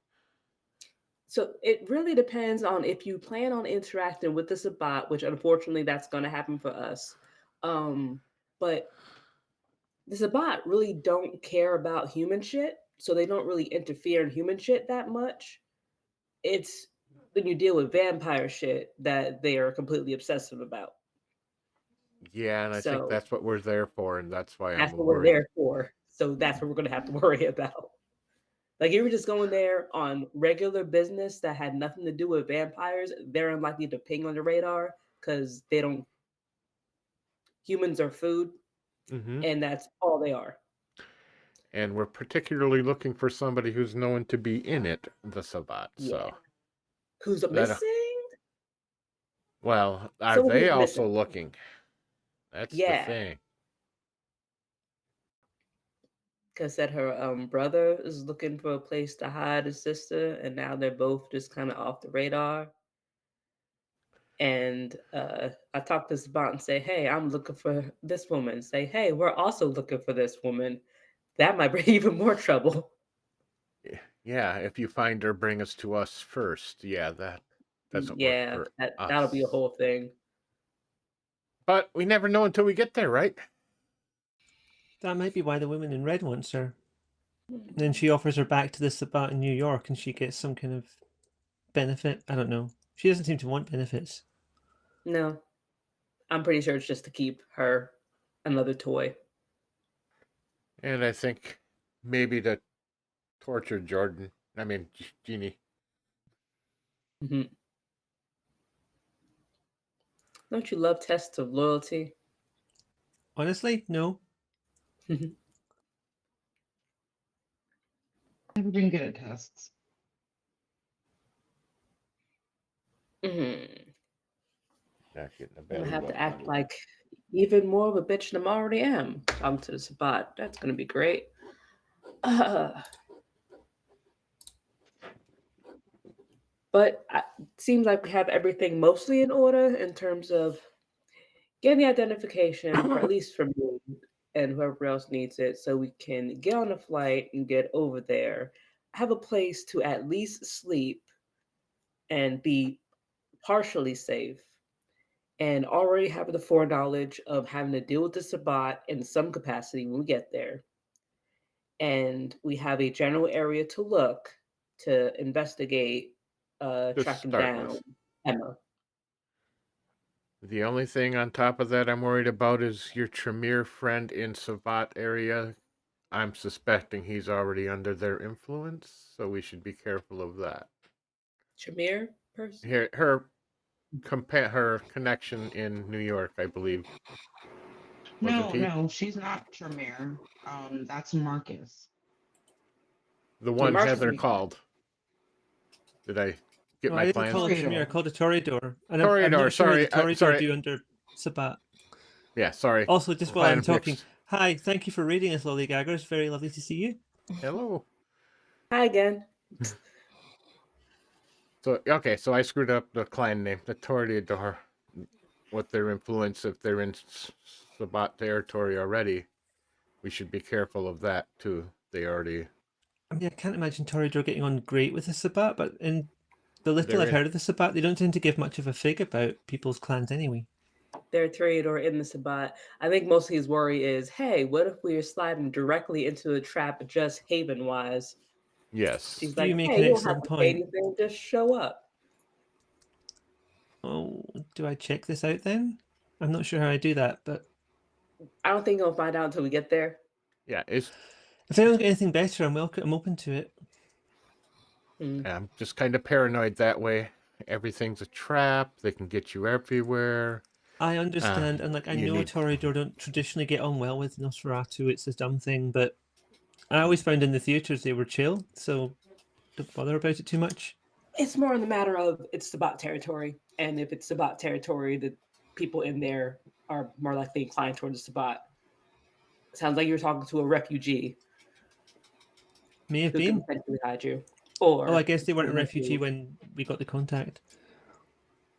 so it really depends on if you plan on interacting with the Sabat, which unfortunately that's going to happen for us. But the Sabat really don't care about human shit, so they don't really interfere in human shit that much. It's when you deal with vampire shit that they are completely obsessive about. Yeah, and I think So that's what we're there for, and that's why I'm that's what we're worried. there for. So that's what we're going to have to worry about. Like, if you were just going there on regular business that had nothing to do with vampires, they're unlikely to ping on the radar because they don't, humans are food, Mm-hmm. and that's all they are. And we're particularly looking for somebody who's known to be in it, the Sabat. Yeah. So Who's that, missing? well, are Someone they who's also missing. looking? That's the Yeah. thing. Because said her brother is looking for a place to hide his sister, and now they're both just kind of off the radar. And I talked to Sabat and say, "Hey, I'm looking for this woman." Say, "Hey, we're also looking for this woman." That might bring even more trouble. Yeah, if you find her, bring us to us first. Yeah, that doesn't work Yeah, for that'll be a us. whole thing. But we never know until we get there, right? That might be why the woman in red wants her. And then she offers her back to the Sabat in New York and she gets some kind of benefit. I don't know. She doesn't seem to want benefits. No, I'm pretty sure it's just to keep her another toy. And I think maybe to torture Jordan. I mean, Jeannie. Mhm. Don't you love tests of loyalty? Honestly, no. Mhm. Never been good at tests. Not getting a I'm gonna belly have rub to act now. like even more of a bitch than I already am. Talking to the Sabat. That's gonna be great. Uh, but it seems like we have everything mostly in order in terms of getting the identification, for at least for me and whoever else needs it, so we can get on a flight and get over there. Have a place to at least sleep and be partially safe, and already have the foreknowledge of having to deal with the Sabbat in some capacity when we get there. And we have a general area to look to investigate To tracking start down with. Emma. The only thing on top of that I'm worried about is your Tremere friend in Savat area. I'm suspecting he's already under their influence, so we should be careful of that. Shamir person? Her connection in New York, I believe, wasn't No, he? no, she's not Tremere. That's Marcus. The Yeah, one Marcus. Heather Toreador. called. Did I get No, my I didn't plans? call it Tremere. I Toreador. called it Toreador. And I'm Toreador, not sure what the sorry, Toreador sorry. do under Sabat. Yeah, sorry. Also, just while I'm Plan talking, mix. hi, thank you for reading us, Lollygaggers. Very lovely to see you. Hello. Hi again. So okay, so I screwed up the clan name, the Toreador. What their influence if they're in Sabat territory already. We should be careful of that too. They already I mean, I can't imagine Toreador getting on great with the Sabat, but in the little they're I've in. heard of the Sabat, they don't tend to give much of a fig about people's clans anyway. Their trade or in the Sabbat. I think most of his worry is, hey, what if we are sliding directly into a trap just Haven wise? Yes. She's like, You make hey, an you don't have excellent to pay point. anything, just show up. Oh, do I check this out then? I'm not sure how I do that, but I don't think he'll find out until we get there. Yeah, it's if anyone's got anything better, I'm open to it. I'm just kind of paranoid that way. Everything's a trap. They can get you everywhere. I understand, and like I You know need Toreador don't traditionally get on well with Nosferatu. It's a dumb thing, but I always found in the theaters they were chill, so don't bother about it too much. It's more in the matter of it's about territory. And if it's about territory, people in there are more likely inclined towards the Sabbat. Sounds like you're talking to a refugee May have who can been. potentially hide you, Oh, I or guess they weren't a someone refugee when we got the contact.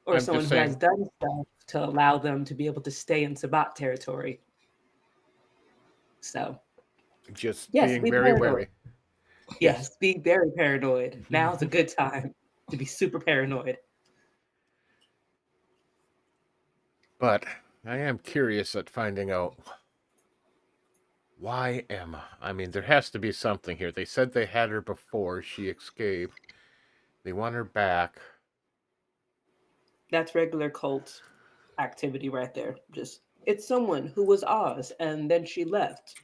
or I'm someone just who has saying, done stuff to allow them to be able to stay in Sabbat territory. So just yes, being be very paranoid. wary. Yes, be very paranoid. Now's a good time to be super paranoid. But I am curious at finding out why Emma. I mean, there has to be something here. They said they had her before she escaped. They want her back. That's regular cult activity right there. Just it's someone who was ours and then she left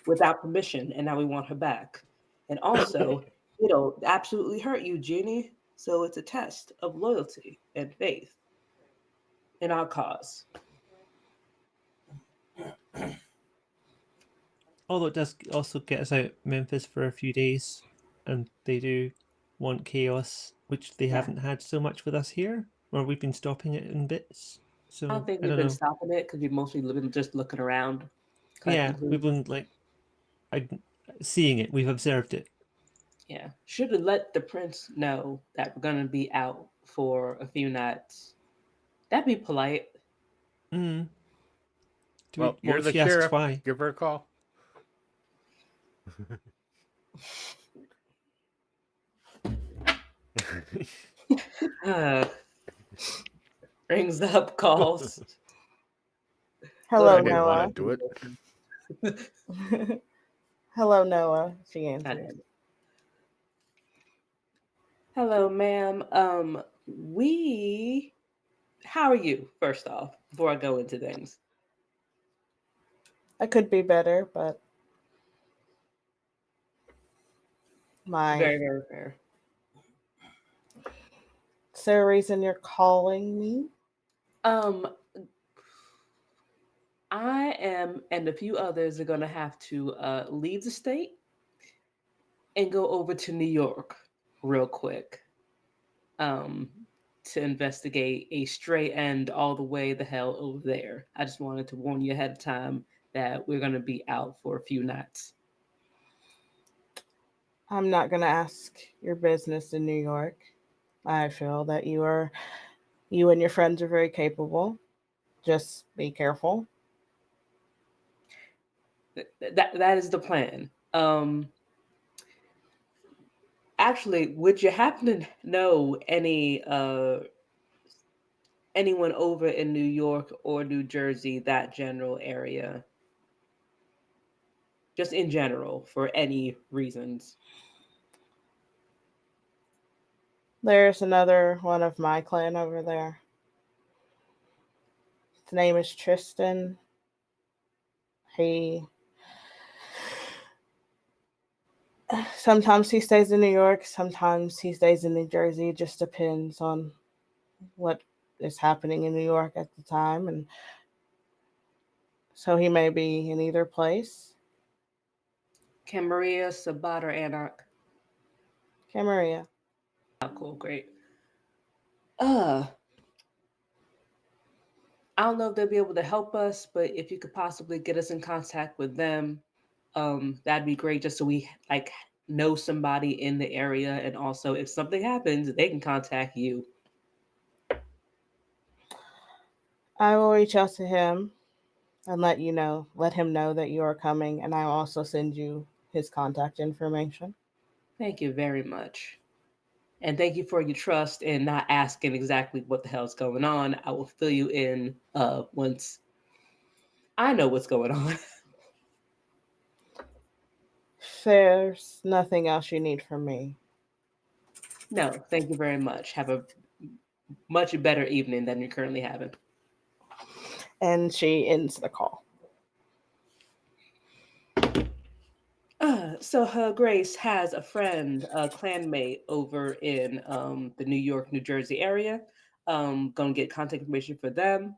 without permission and now we want her back. And also, it'll absolutely hurt you, Jeannie. So it's a test of loyalty and faith in our cause. Although it does also get us out Memphis for a few days, and they do want chaos, which they Yeah. haven't had so much with us here, or we've been stopping it in bits. So I don't think I we've don't been know. stopping it because we've mostly been just looking around, Yeah, collecting we've clues. been like, seeing it. We've observed it. Yeah. Should have let the prince know that we're gonna be out for a few nights. That'd be polite. Mm. Well, What you're if the she asks sheriff. why? Give her a call. Rings up, calls. Hello, I didn't want to Noah. do it. Hello, Noah. She I answers. did. Hello, ma'am. We. How are you? First off, before I go into things. I could be better, but my Very, very fair. is there a reason you're calling me? Um, I am, and a few others are gonna have to leave the state and go over to New York real quick. Um, to investigate a stray end all the way the hell over there. I just wanted to warn you ahead of time that we're gonna be out for a few nights. I'm not going to ask your business in New York. I feel that you and your friends are very capable. Just be careful. That is the plan. Actually, would you happen to know anyone over in New York or New Jersey, that general area? Just in general, for any reasons. There's another one of my clan over there. His name is Tristan. He sometimes he stays in New York, sometimes he stays in New Jersey. It just depends on what is happening in New York at the time, and so he may be in either place. Can Maria, Sabat, or Anarch? Camaria. Oh, cool, great. Uh, I don't know if they'll be able to help us, but if you could possibly get us in contact with them, that'd be great. Just so we like know somebody in the area, and also if something happens, they can contact you. I will reach out to him and let him know that you are coming, and I will also send you his contact information. Thank you very much. And thank you for your trust and not asking exactly what the hell's going on. I will fill you in once I know what's going on. There's nothing else you need from me. No, thank you very much. Have a much better evening than you're currently having. And she ends the call. So her Grace has a friend, a clanmate over in the New York, New Jersey area. Gonna get contact information for them.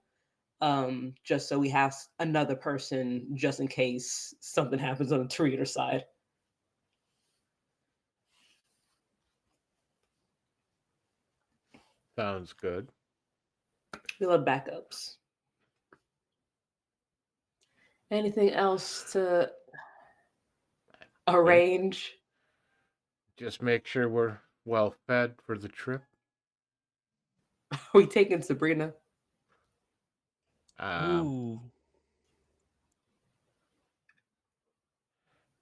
Just so we have another person just in case something happens on the Toreador side. Sounds good. We love backups. Anything else to think arrange? just make sure we're well fed for the trip. Are we taking Sabrina? Ooh.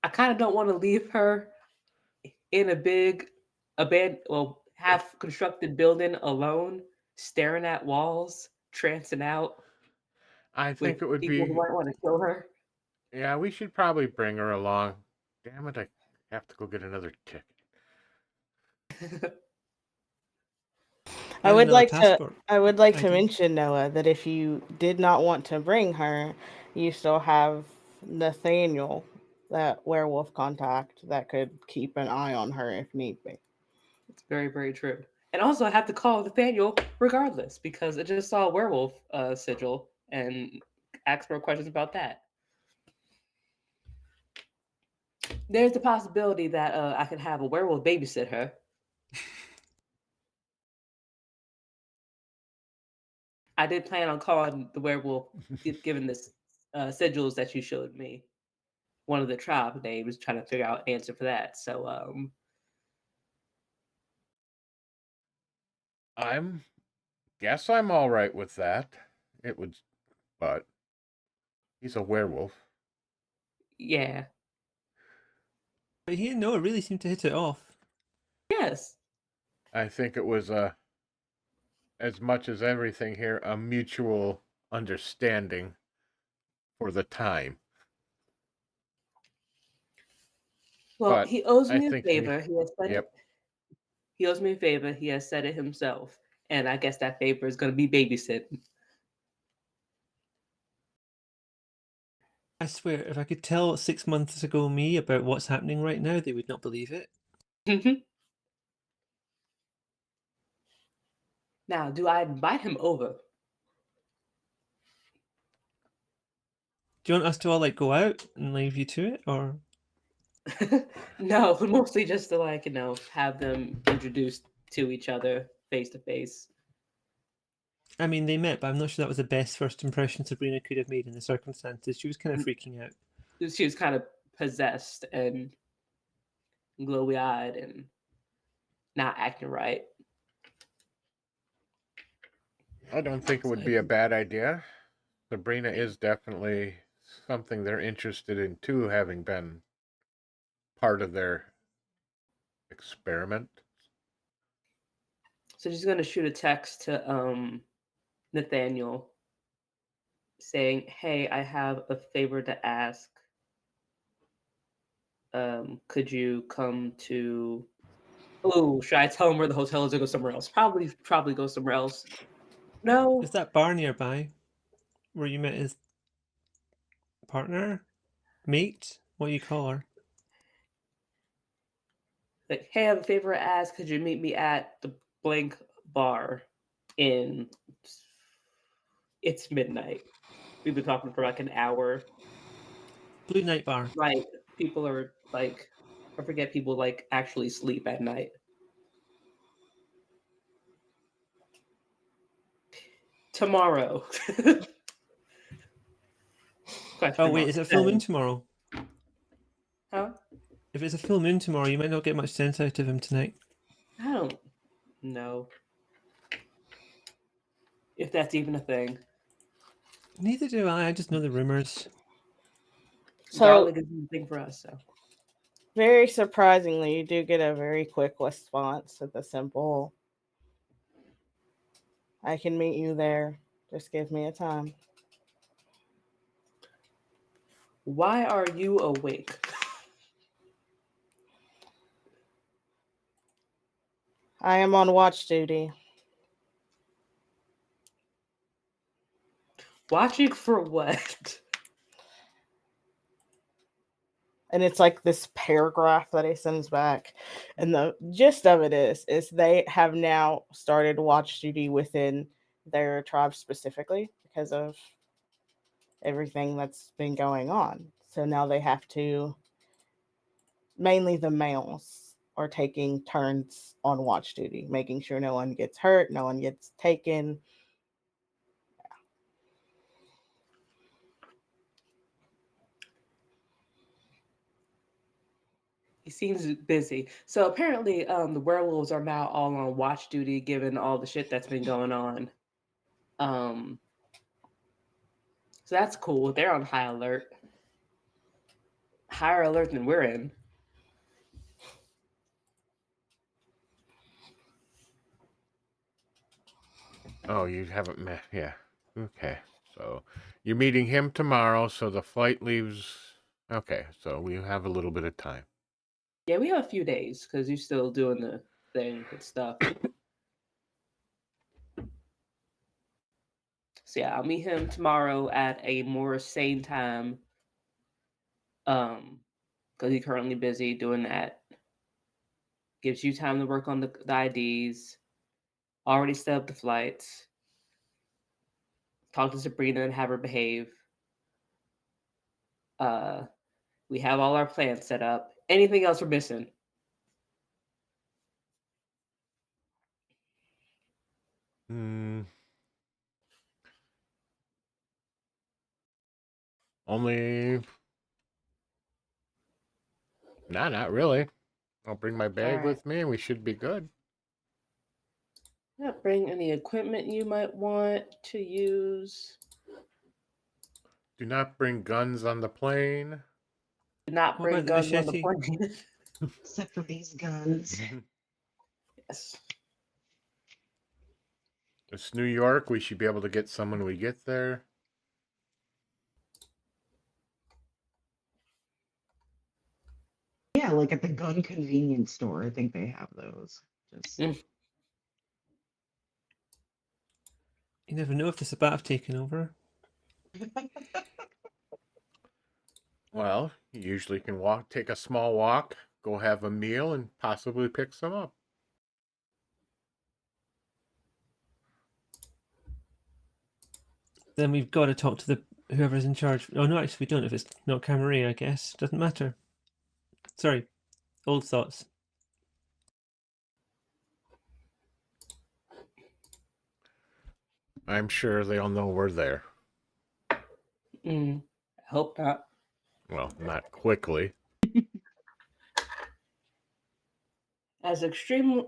I kind of don't want to leave her in a big, half constructed building alone, staring at walls, trancing out I with think it would people who be. might want to kill her. Yeah, we should probably bring her along. Damn it, I have to go get another ticket. I And would another like to passport. I would like to ID. mention, Noah, that if you did not want to bring her, you still have Nathaniel, that werewolf contact that could keep an eye on her if need be. It's very, very true. And also, I have to call Nathaniel regardless because I just saw a werewolf sigil and ask more questions about that. There's the possibility that I could have a werewolf babysit her. I did plan on calling the werewolf, given this sigils that you showed me. One of the tribe names, trying to figure out an answer for that. So, I'm guess I'm all right with that. It would, but he's a werewolf. yeah, But he and Noah really seemed to hit it off. yes. I think it was as much as everything here, a mutual understanding for the time. Well, But he owes I me a think we, favor. He has said it. yep, He owes me a favor. He has said it himself, and I guess that favor is going to be babysitting. I swear, if I could tell 6 months ago me about what's happening right now, they would not believe it. Now, do I invite him over? Do you want us to all like go out and leave you to it, or? No, mostly just to have them introduced to each other face to face. I mean, they met, but I'm not sure that was the best first impression Sabrina could have made in the circumstances. She was kind of freaking out. She was kind of possessed and glowy eyed and not acting right. I don't think it would be a bad idea. Sabrina is definitely something they're interested in too, having been part of their experiment. So she's gonna shoot a text to Nathaniel saying, "Hey, I have a favor to ask. Could you come to?" Oh, should I tell him where the hotel is or go somewhere else? Probably go somewhere else. No, Is that bar nearby where you met his partner? Mate? What do you call her? like, hey, I have a favor to ask. Could you meet me at the blank bar in? It's midnight. We've been talking for like an hour. Blue Night Bar. Right. People are like, I forget people like actually sleep at night. Tomorrow. Oh, Question wait, mark. is it a full moon tomorrow? Huh? If it's a full moon tomorrow, you might not get much sense out of him tonight. I don't know if that's even a thing. Neither do I just know the rumors. So, Garlic isn't a thing for us, so. very surprisingly, you do get a very quick response to the simple, I can meet you there. Just give me a time. Why are you awake? I am on watch duty. Watching for what? And it's like this paragraph that he sends back. And the gist of it is they have now started watch duty within their tribe specifically because of everything that's been going on. So now they have to, mainly the males are taking turns on watch duty, making sure no one gets hurt, no one gets taken. He seems busy. So apparently, the werewolves are now all on watch duty, given all the shit that's been going on. Um, so that's cool. They're on high alert, higher alert than we're in. Oh, you haven't met. Yeah. Okay. So you're meeting him tomorrow. So the flight leaves. Okay. So we have a little bit of time. Yeah, we have a few days because you're still doing the thing with stuff. So yeah, I'll meet him tomorrow at a more sane time. Because he's currently busy doing that. Gives you time to work on the IDs. Already set up the flights. Talk to Sabrina and have her behave. We have all our plans set up. Anything else we're missing? Only. Nah, not really. I'll bring my bag right. with me, and we should be good. Not bring any equipment you might want to use. Do not bring guns on the plane. Do not What bring about the guns on the machete? plane. Except for these guns. Yes. It's New York. We should be able to get some when we get there. Yeah, like at the gun convenience store. I think they have those. Just Mm. You never know if the Sabbat have taken over. Well, you usually can take a small walk, go have a meal, and possibly pick some up. Then we've got to talk to the whoever's in charge. Oh no, actually we don't. If it's not Cameron, I guess doesn't matter. Sorry, old thoughts. I'm sure they'll know we're there. I hope not. Well, not quickly. As extreme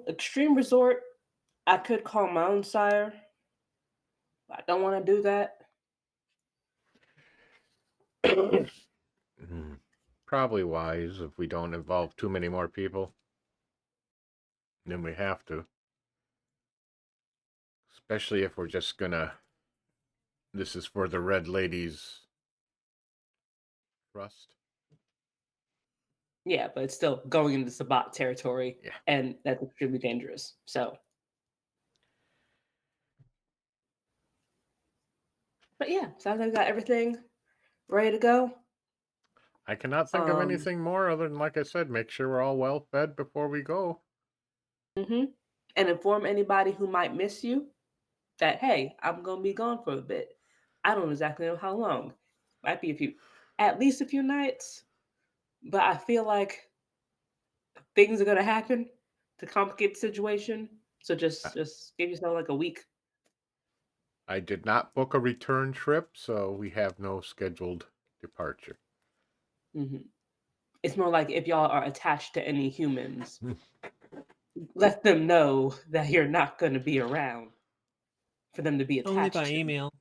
resort, I could call my own sire. But I don't want to do that. Probably wise if we don't involve too many more people. Then we have to. Especially if we're just gonna. This is for the Red Lady's trust. Yeah, but it's still going into Sabbat territory, Yeah. and that's extremely dangerous. So, but yeah, sounds like I got everything ready to go. I cannot think of anything more other than, like I said, make sure we're all well fed before we go. And inform anybody who might miss you that, hey, I'm going to be gone for a bit. I don't exactly know how long. Might be at least a few nights. But I feel like things are going to happen to complicate the situation. So just give yourself like a week. I did not book a return trip, so we have no scheduled departure. It's more like if y'all are attached to any humans, let them know that you're not going to be around for them to be attached Only by to. email.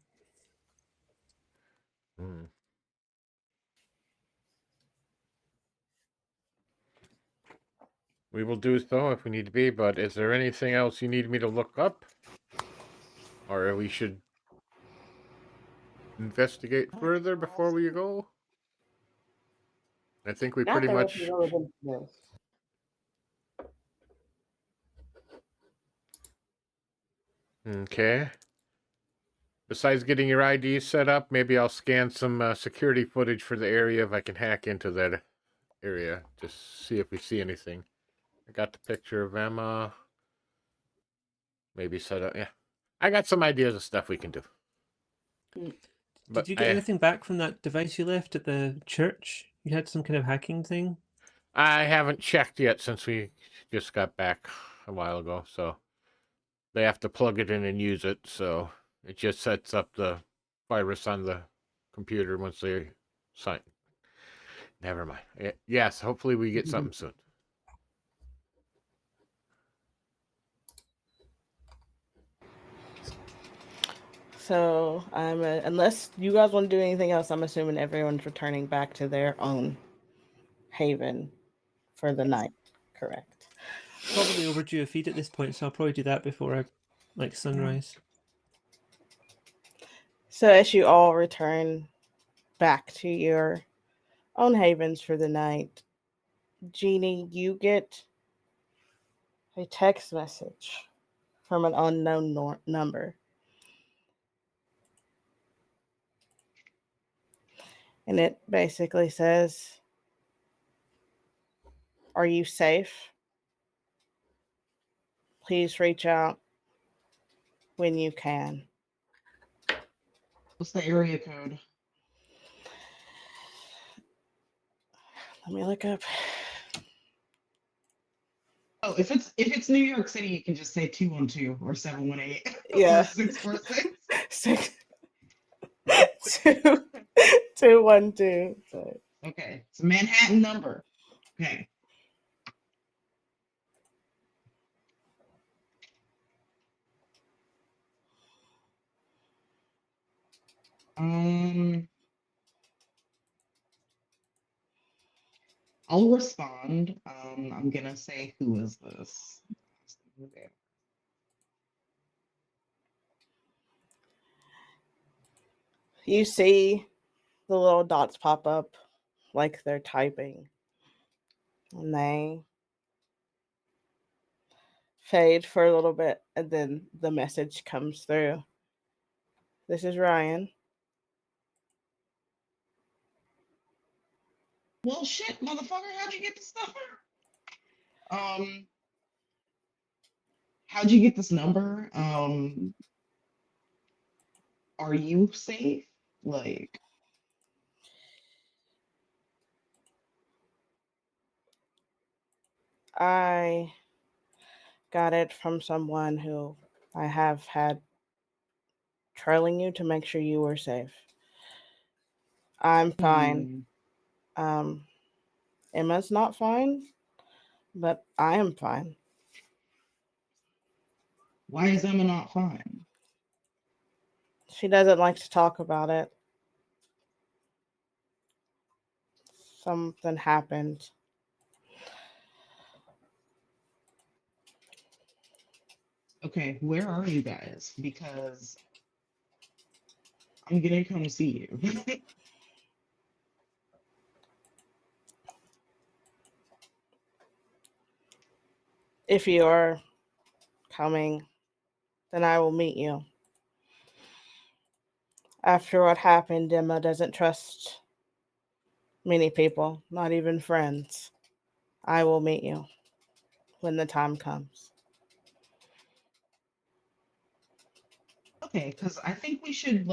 We will do so if we need to be, but is there anything else you need me to look up? Or we should investigate further before we go? I think we Not pretty that much... it's relevant to this. Okay. Besides getting your ID set up, maybe I'll scan some security footage for the area if I can hack into that area. Just see if we see anything. I got the picture of Emma. Maybe set up. Yeah. I got some ideas of stuff we can do. But Did you get anything back from that device you left at the church? You had some kind of hacking thing? I haven't checked yet since we just got back a while ago, so they have to plug it in and use it, so it just sets up the virus on the computer once they sign. Never mind. Yes, hopefully we get something soon. So unless you guys want to do anything else, I'm assuming everyone's returning back to their own haven for the night. Correct. Probably overdue a feed at this point, so I'll probably do that before sunrise. So as you all return back to your own havens for the night, Jeannie, you get a text message from an unknown number. And it basically says, "Are you safe? Please reach out when you can." What's the area code? Let me look up. Oh, if it's New York City, you can just say 212 or 718 or Yeah. 646. 212. So Okay, it's a Manhattan number. Okay. I'll respond. I'm gonna say, who is this? Okay. you see the little dots pop up like they're typing. And they fade for a little bit, and then the message comes through. "This is Ryan. Well, shit, motherfucker, how'd you get this number? How'd you get this number? Are you safe? Like, I got it from someone who I have had trailing you to make sure you were safe. I'm fine. Um, Emma's not fine, but I am fine. why is Emma not fine? She doesn't like to talk about it. Something happened. Okay, where are you guys? Because I'm gonna come see you. If you are coming, then I will meet you. After what happened, Emma doesn't trust many people, not even friends. I will meet you when the time comes." Okay, because I think we should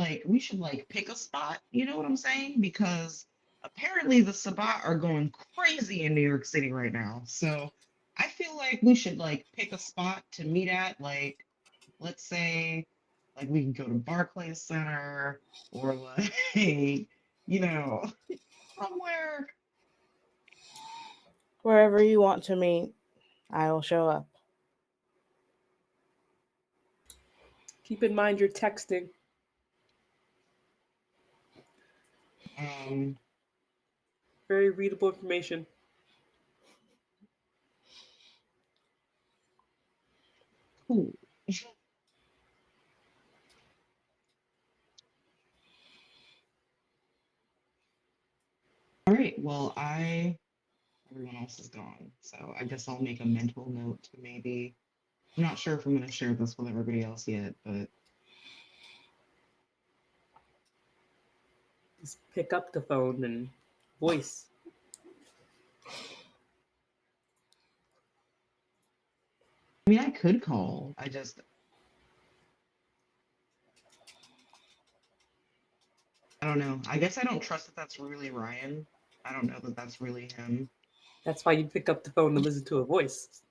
pick a spot. You know what I'm saying? Because apparently the Sabbat are going crazy in New York City right now. So I feel like we should pick a spot to meet at. Like, let's say, we can go to Barclays Center or you know, somewhere. Wherever you want to meet, I will show up. Keep in mind you're texting. Um, Very readable information. cool. All right. Well, everyone else is gone, so I guess I'll make a mental note to maybe. I'm not sure if I'm going to share this with everybody else yet, but Just pick up the phone and voice. I mean, I could call. I don't know. I guess I don't trust that that's really Ryan. I don't know that that's really him. That's why you pick up the phone and listen to a voice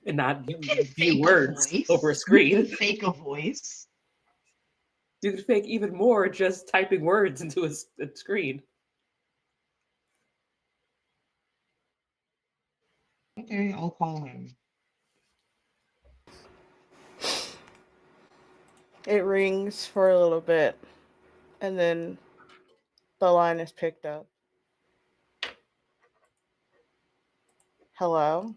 and not You can view fake a words voice. over a You screen. can fake a voice. You can fake even more just typing words into a screen. Okay, I'll call him. It rings for a little bit, and then the line is picked up. Hello?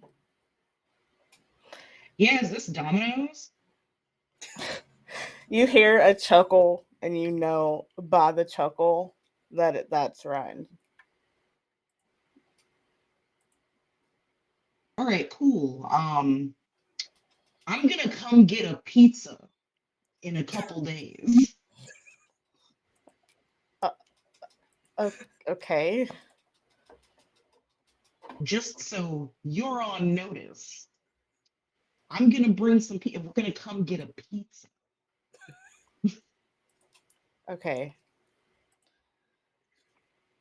Yeah, is this Domino's? You hear a chuckle, and you know by the chuckle that that's Ryan. All right, cool. I'm gonna come get a pizza in a couple days. Okay. Just so you're on notice. I'm gonna bring some people. We're gonna come get a pizza. Okay.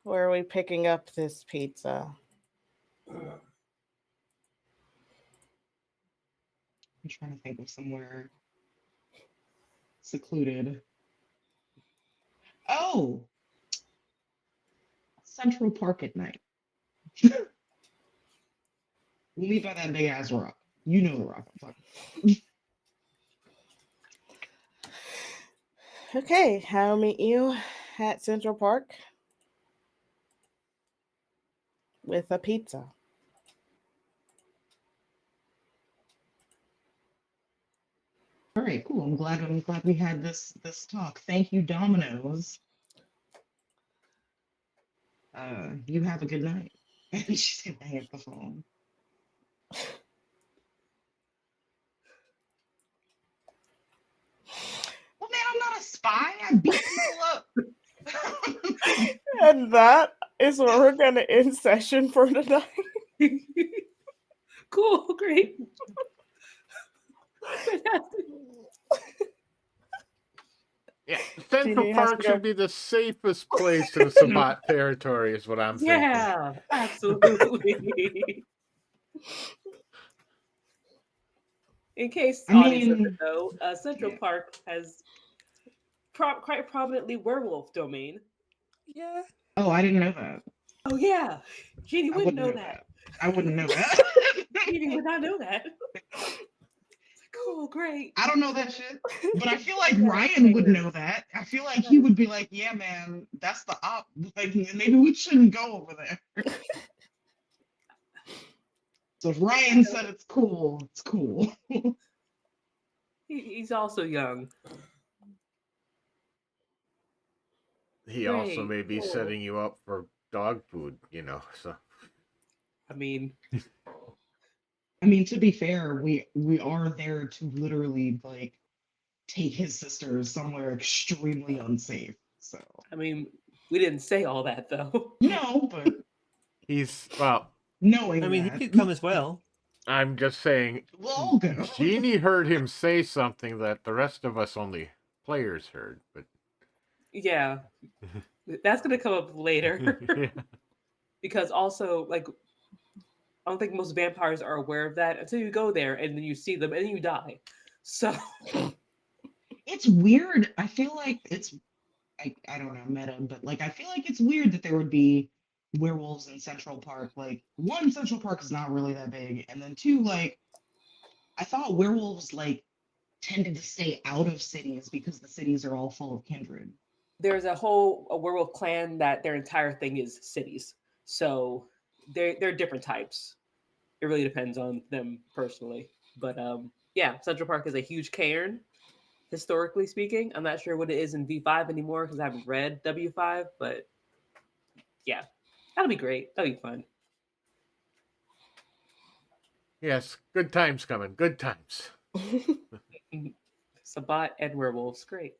Where are we picking up this pizza? I'm trying to think of somewhere secluded. Oh, Central Park at night. We'll meet by that big ass rock. You know the rock I'm talking about. Okay, I'll meet you at Central Park with a pizza. All right, cool. I'm glad we had this talk. Thank you, Domino's. You have a good night. And she said, hang up the phone. Well, man, I'm not a spy. I beat people up. And that is where we're going to end session for tonight. Cool, great. Fantastic. Yeah, Central Jeannie has Park to go. should be the safest place in Sabat territory, is what I'm thinking. Yeah, absolutely. In case I audience doesn't mean, know, Central yeah. Park has quite prominently werewolf domain. Yeah. Oh, I didn't know that. Oh yeah, Jeannie I wouldn't wouldn't know know that. that. I wouldn't know that. Jeannie would not know that. It's like, cool, great. I don't know that shit. But I feel like Yeah, Ryan would fair. know that. I feel like he would be like, yeah, man, that's the op. Like, maybe we shouldn't go over there. So if Ryan said it's cool, it's cool. He's also young. He also Great, may be cool. setting you up for dog food, so. I mean, I mean, to be fair, we are there to literally like take his sister somewhere extremely unsafe. So we didn't say all that though. no, but Well, knowing I mean, he that, could come as well. I'm just saying, we'll all go. Jeannie heard him say something that the rest of us only players heard, but Yeah, that's gonna come up later. yeah. Because also, like, I don't think most vampires are aware of that until you go there and then you see them and then you die. So It's weird. I feel like I don't know, meta, but like I feel like it's weird that there would be werewolves in Central Park. Like, one, Central Park is not really that big, and then two, like I thought werewolves like tended to stay out of cities because the cities are all full of kindred. there's a werewolf clan that their entire thing is cities. So they're different types. It really depends on them personally. But yeah, Central Park is a huge cairn, historically speaking. I'm not sure what it is in V5 anymore because I haven't read W5, but yeah, that'll be great. That'll be fun. Yes, good times coming. Good times. Sabat and werewolves, great.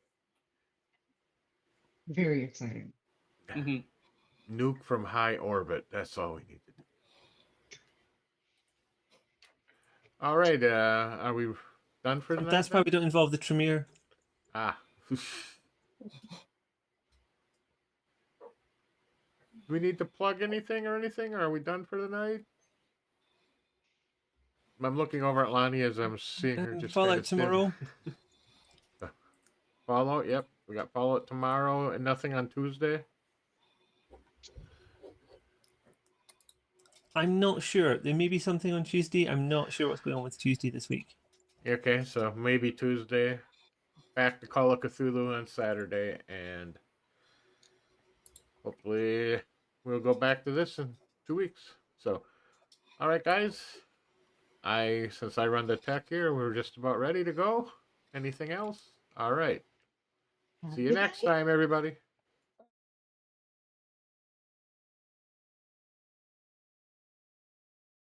Very exciting. Hmm. Nuke from high orbit. That's all we need to do. All right. Are we done for tonight? That's why we don't involve the Tremere. Ah. Do we need to plug anything or anything? Or are we done for the night? I'm looking over at Lonnie as I'm seeing her just Fallout kind of tomorrow. Fallout, yep. We got Fallout tomorrow and nothing on Tuesday. I'm not sure. There may be something on Tuesday. I'm not sure what's going on with Tuesday this week. Okay, so maybe Tuesday. back to Call of Cthulhu on Saturday, and hopefully we'll go back to this in 2 weeks. So, all right, guys. Since I run the tech here, we're just about ready to go. Anything else? All right. Have See a you good next night. time, everybody.